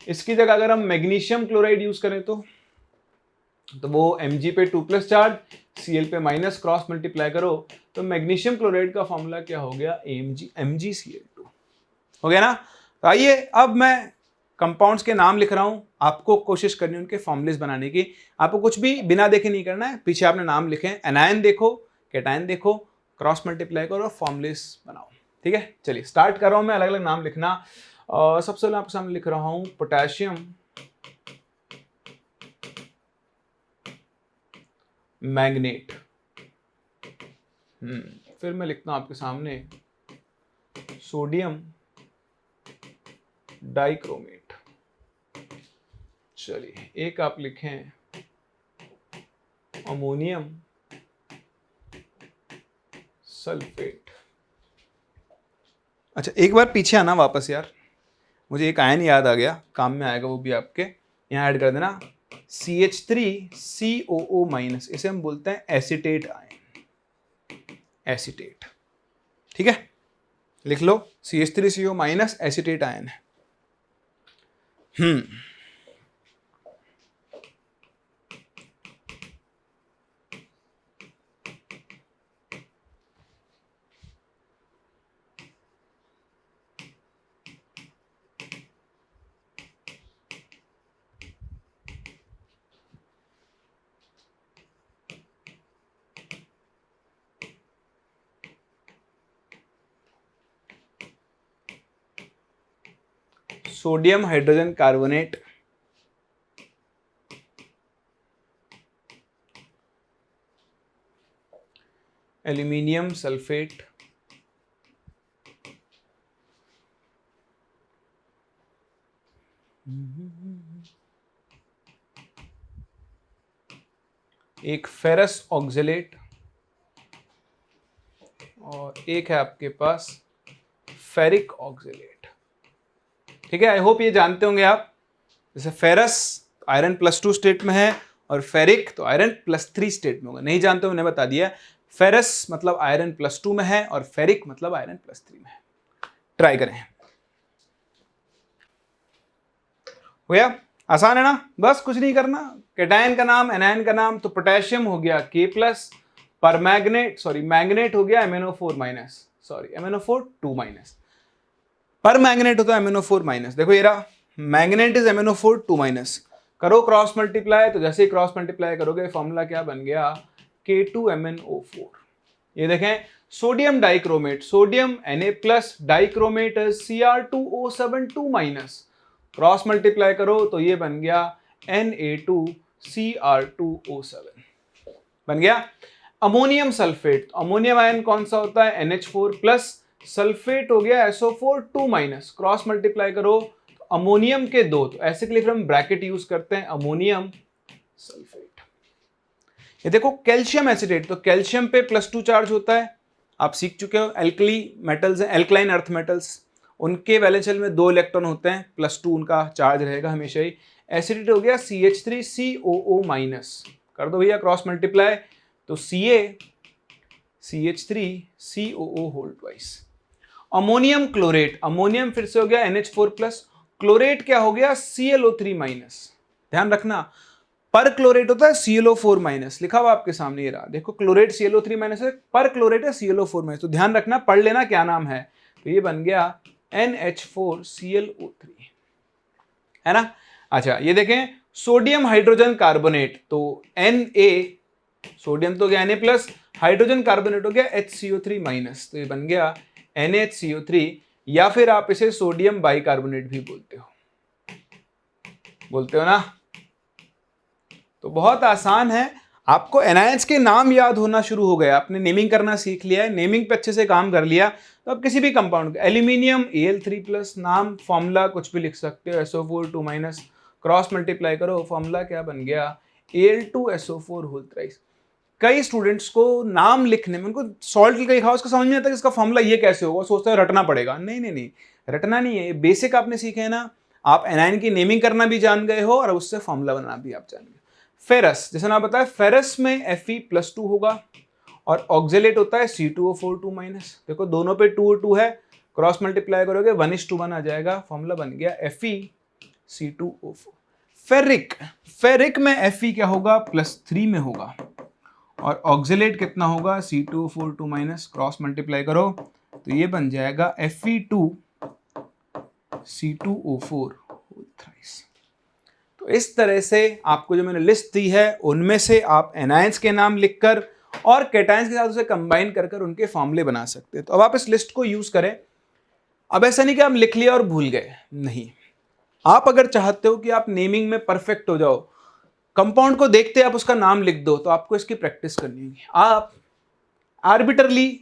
इसकी जगह अगर हम मैग्नीशियम क्लोराइड यूज करें तो वो Mg पे 2+ चार्ज, Cl पे माइनस, क्रॉस मल्टीप्लाई करो तो मैग्नीशियम क्लोराइड का फॉर्मूला क्या हो गया, MgCl2 हो गया ना। तो आइए अब मैं कंपाउंड्स के नाम लिख रहा हूं, आपको कोशिश करनी है उनके फॉर्मुलेस बनाने की। आपको कुछ भी बिना देखे नहीं करना है, पीछे आपने नाम लिखे, एनायन देखो, कैटायन देखो, क्रॉस मल्टीप्लाई करो, फॉर्मुलेस बनाओ, ठीक है। चलिए स्टार्ट कर रहा हूं मैं अलग अलग नाम लिखना। सबसे पहले आपके सामने लिख रहा हूं पोटेशियम मैग्नेट, फिर मैं लिखता हूं आपके सामने सोडियम डाइक्रोमेट। चलिए एक आप लिखें अमोनियम सल्फेट। अच्छा एक बार पीछे आना वापस यार, मुझे एक आयन याद आ गया, काम में आएगा वो भी आपके, यहाँ ऐड कर देना CH3COO-, इसे हम बोलते हैं एसीटेट आयन, एसीटेट, ठीक है। लिख लो CH3CO- एसीटेट आयन है। Sodium hydrogen carbonate, aluminium sulphate, एक फेरस ऑक्जेलेट, और एक है आपके पास फेरिक ऑक्जेलेट, ठीक है। आई होप ये जानते होंगे आप, जैसे फेरस आयरन +2 स्टेट में है और फेरिक तो आयरन +3 स्टेट में होगा। नहीं जानते हो मैंने बता दिया, फेरस मतलब आयरन +2 में है और फेरिक मतलब आयरन +3 में है। ट्राई करें, हो गया, आसान है ना, बस कुछ नहीं करना। कैटायन का नाम, एनायन का नाम, तो पोटेशियम हो गया K+, परमैग्नेट मैग्नेट हो गया MnO4-, MnO4 2-, परमैग्नेट होता है MnO4-। देखो ये रहा, मैग्नेट इज MnO4 2-, करो क्रॉस मल्टीप्लाई, तो जैसे ही क्रॉस मल्टीप्लाई करोगे फॉर्मूला क्या बन गया, K2MnO4। ये देखें sodium dichromate, sodium Na+, dichromate Cr2O7 2-, cross multiply करो तो ये बन गया Na2Cr2O7 बन गया। अमोनियम सल्फेट, अमोनियम आयन कौन सा होता है, NH4+, सल्फेट हो गया SO4 2-, क्रॉस मल्टीप्लाई करो तो अमोनियम के 2, तो ऐसे के लिए फिर हम ब्रैकेट यूज करते हैं अमोनियम सल्फेट। ये देखो कैल्शियम एसिटेट, तो कैल्शियम पे +2 चार्ज होता है, आप सीख चुके हो। एल्कली मेटल्स हैं, एल्कलाइन अर्थ मेटल्स, उनके वैलेंस शेल में 2 इलेक्ट्रॉन होते हैं, +2 उनका चार्ज रहेगा हमेशा ही। एसिडेट हो गया CH3COO-, कर दो भैया क्रॉस मल्टीप्लाई, तो CH3COO2। अमोनियम क्लोरेट, अमोनियम फिर से हो गया NH4+, क्लोरेट क्या हो गया ClO3-। ध्यान रखना पर क्लोरेट होता है ClO4 माइनस, लिखा हुआ आपके सामने ये रहा, देखो क्लोरेट ClO3 माइनस है, पर क्लोरेट है ClO4 माइनस, तो ध्यान रखना, पढ़ लेना क्या नाम है, तो ये बन गया NH4ClO3, है ना। अच्छा ये देखें सोडियम हाइड्रोजन कार्बोनेट, तो Na, सोडियम तो गया Na प्लस, हाइड्रोजन कार्बोनेट हो गया HCO3 माइनस, तो ये बन गया NaHCO3, या फिर आप इसे सोडियम बाइकार्बोनेट भी बोलते हो ना। तो बहुत आसान है, आपको NaOH के नाम याद होना शुरू हो गया, आपने नेमिंग करना सीख लिया है, नेमिंग पे अच्छे से काम कर लिया, तो आप किसी भी कंपाउंड, एल्यूमिनियम Al3+, नाम फॉर्मूला कुछ भी लिख सकते हो, SO4 2 माइनस, क्रॉस मल्टीप्लाई करो, फॉर्मूला क्या बन गया Al2SO4 होल थ्राइस। कई स्टूडेंट्स को नाम लिखने में, उनको सॉल्ट लिखा हो उसका समझ नहीं आता कि इसका फॉर्मूला ये कैसे होगा, सोचते हैं रटना पड़ेगा, नहीं नहीं नहीं, रटना नहीं है, बेसिक आपने सीखे है ना, आप एनायन की नेमिंग करना भी जान गए हो और उससे फॉर्मूला बनाना भी आप जान गए। फेरस, जैसे ना बताया, फेरस में Fe+2 होगा और ऑक्जेलेट होता है C2O4 2 माइनस, देखो दोनों पे 2 और 2 है, क्रॉस मल्टीप्लाई करोगे 1:1 आ जाएगा, फॉर्मूला बन गया FeC2O4। फेरिक, फेरिक में Fe क्या होगा, +3 में होगा, और ऑक्जेलेट कितना होगा, C2O4 2 माइनस, क्रॉस मल्टीप्लाई करो तो ये बन जाएगा Fe2C2O4 थ्राइस। तो इस तरह से आपको जो मैंने लिस्ट दी है उनमें से आप एनायंस के नाम लिखकर और कैटायंस के साथ उसे कंबाइन कर कर उनके फॉर्मूले बना सकते हैं। तो अब आप इस लिस्ट को यूज करें। अब ऐसा नहीं कि आप लिख लिया और भूल गए, नहीं, आप अगर चाहते हो कि आप नेमिंग में परफेक्ट हो जाओ, कंपाउंड को देखते आप उसका नाम लिख दो, तो आपको इसकी प्रैक्टिस करनी होगी। आप आर्बिटरली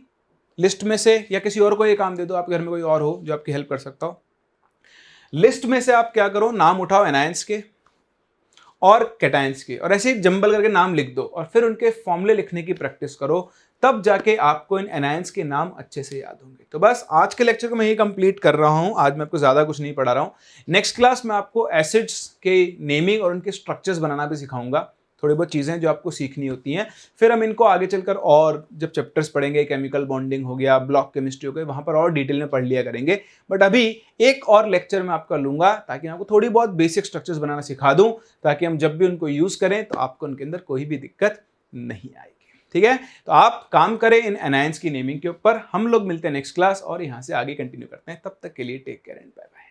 लिस्ट में से या किसी और को ये काम दे दो, आप घर में कोई और हो जो आपकी हेल्प कर सकता हो, लिस्ट में से आप क्या करो, नाम उठाओ एनायंस के और कैटायंस के, और ऐसे ही जंबल करके नाम लिख दो और फिर उनके फॉर्मूले लिखने की प्रैक्टिस करो, तब जाके आपको इन एनायंस के नाम अच्छे से याद होंगे। तो बस आज के लेक्चर को मैं ये कंप्लीट कर रहा हूं, आज मैं आपको ज्यादा कुछ नहीं पढ़ा रहा हूं। नेक्स्ट क्लास में आपको एसिड्स के नेमिंग और उनके स्ट्रक्चर्स बनाना भी सिखाऊंगा, थोड़ी बहुत चीजें जो आपको सीखनी होती हैं, फिर हम इनको आगे चलकर और जब चैप्टर्स पढ़ेंगे, केमिकल बॉन्डिंग हो गया, ब्लॉक केमिस्ट्री हो गई, वहां पर और डिटेल में पढ़ लिया करेंगे। बट अभी एक और लेक्चर में आपका लूंगा ताकि मैं आपको थोड़ी बहुत बेसिक स्ट्रक्चर्स बनाना सिखा दूं, ताकि हम जब भी उनको यूज करें तो आपको उनके अंदर कोई भी दिक्कत नहीं आएगी। ठीक है, तो आप काम करें इन एनायंस की नेमिंग के ऊपर। हम लोग मिलते हैं नेक्स्ट क्लास और यहां से आगे कंटिन्यू करते हैं। तब तक के लिए take care and bye bye.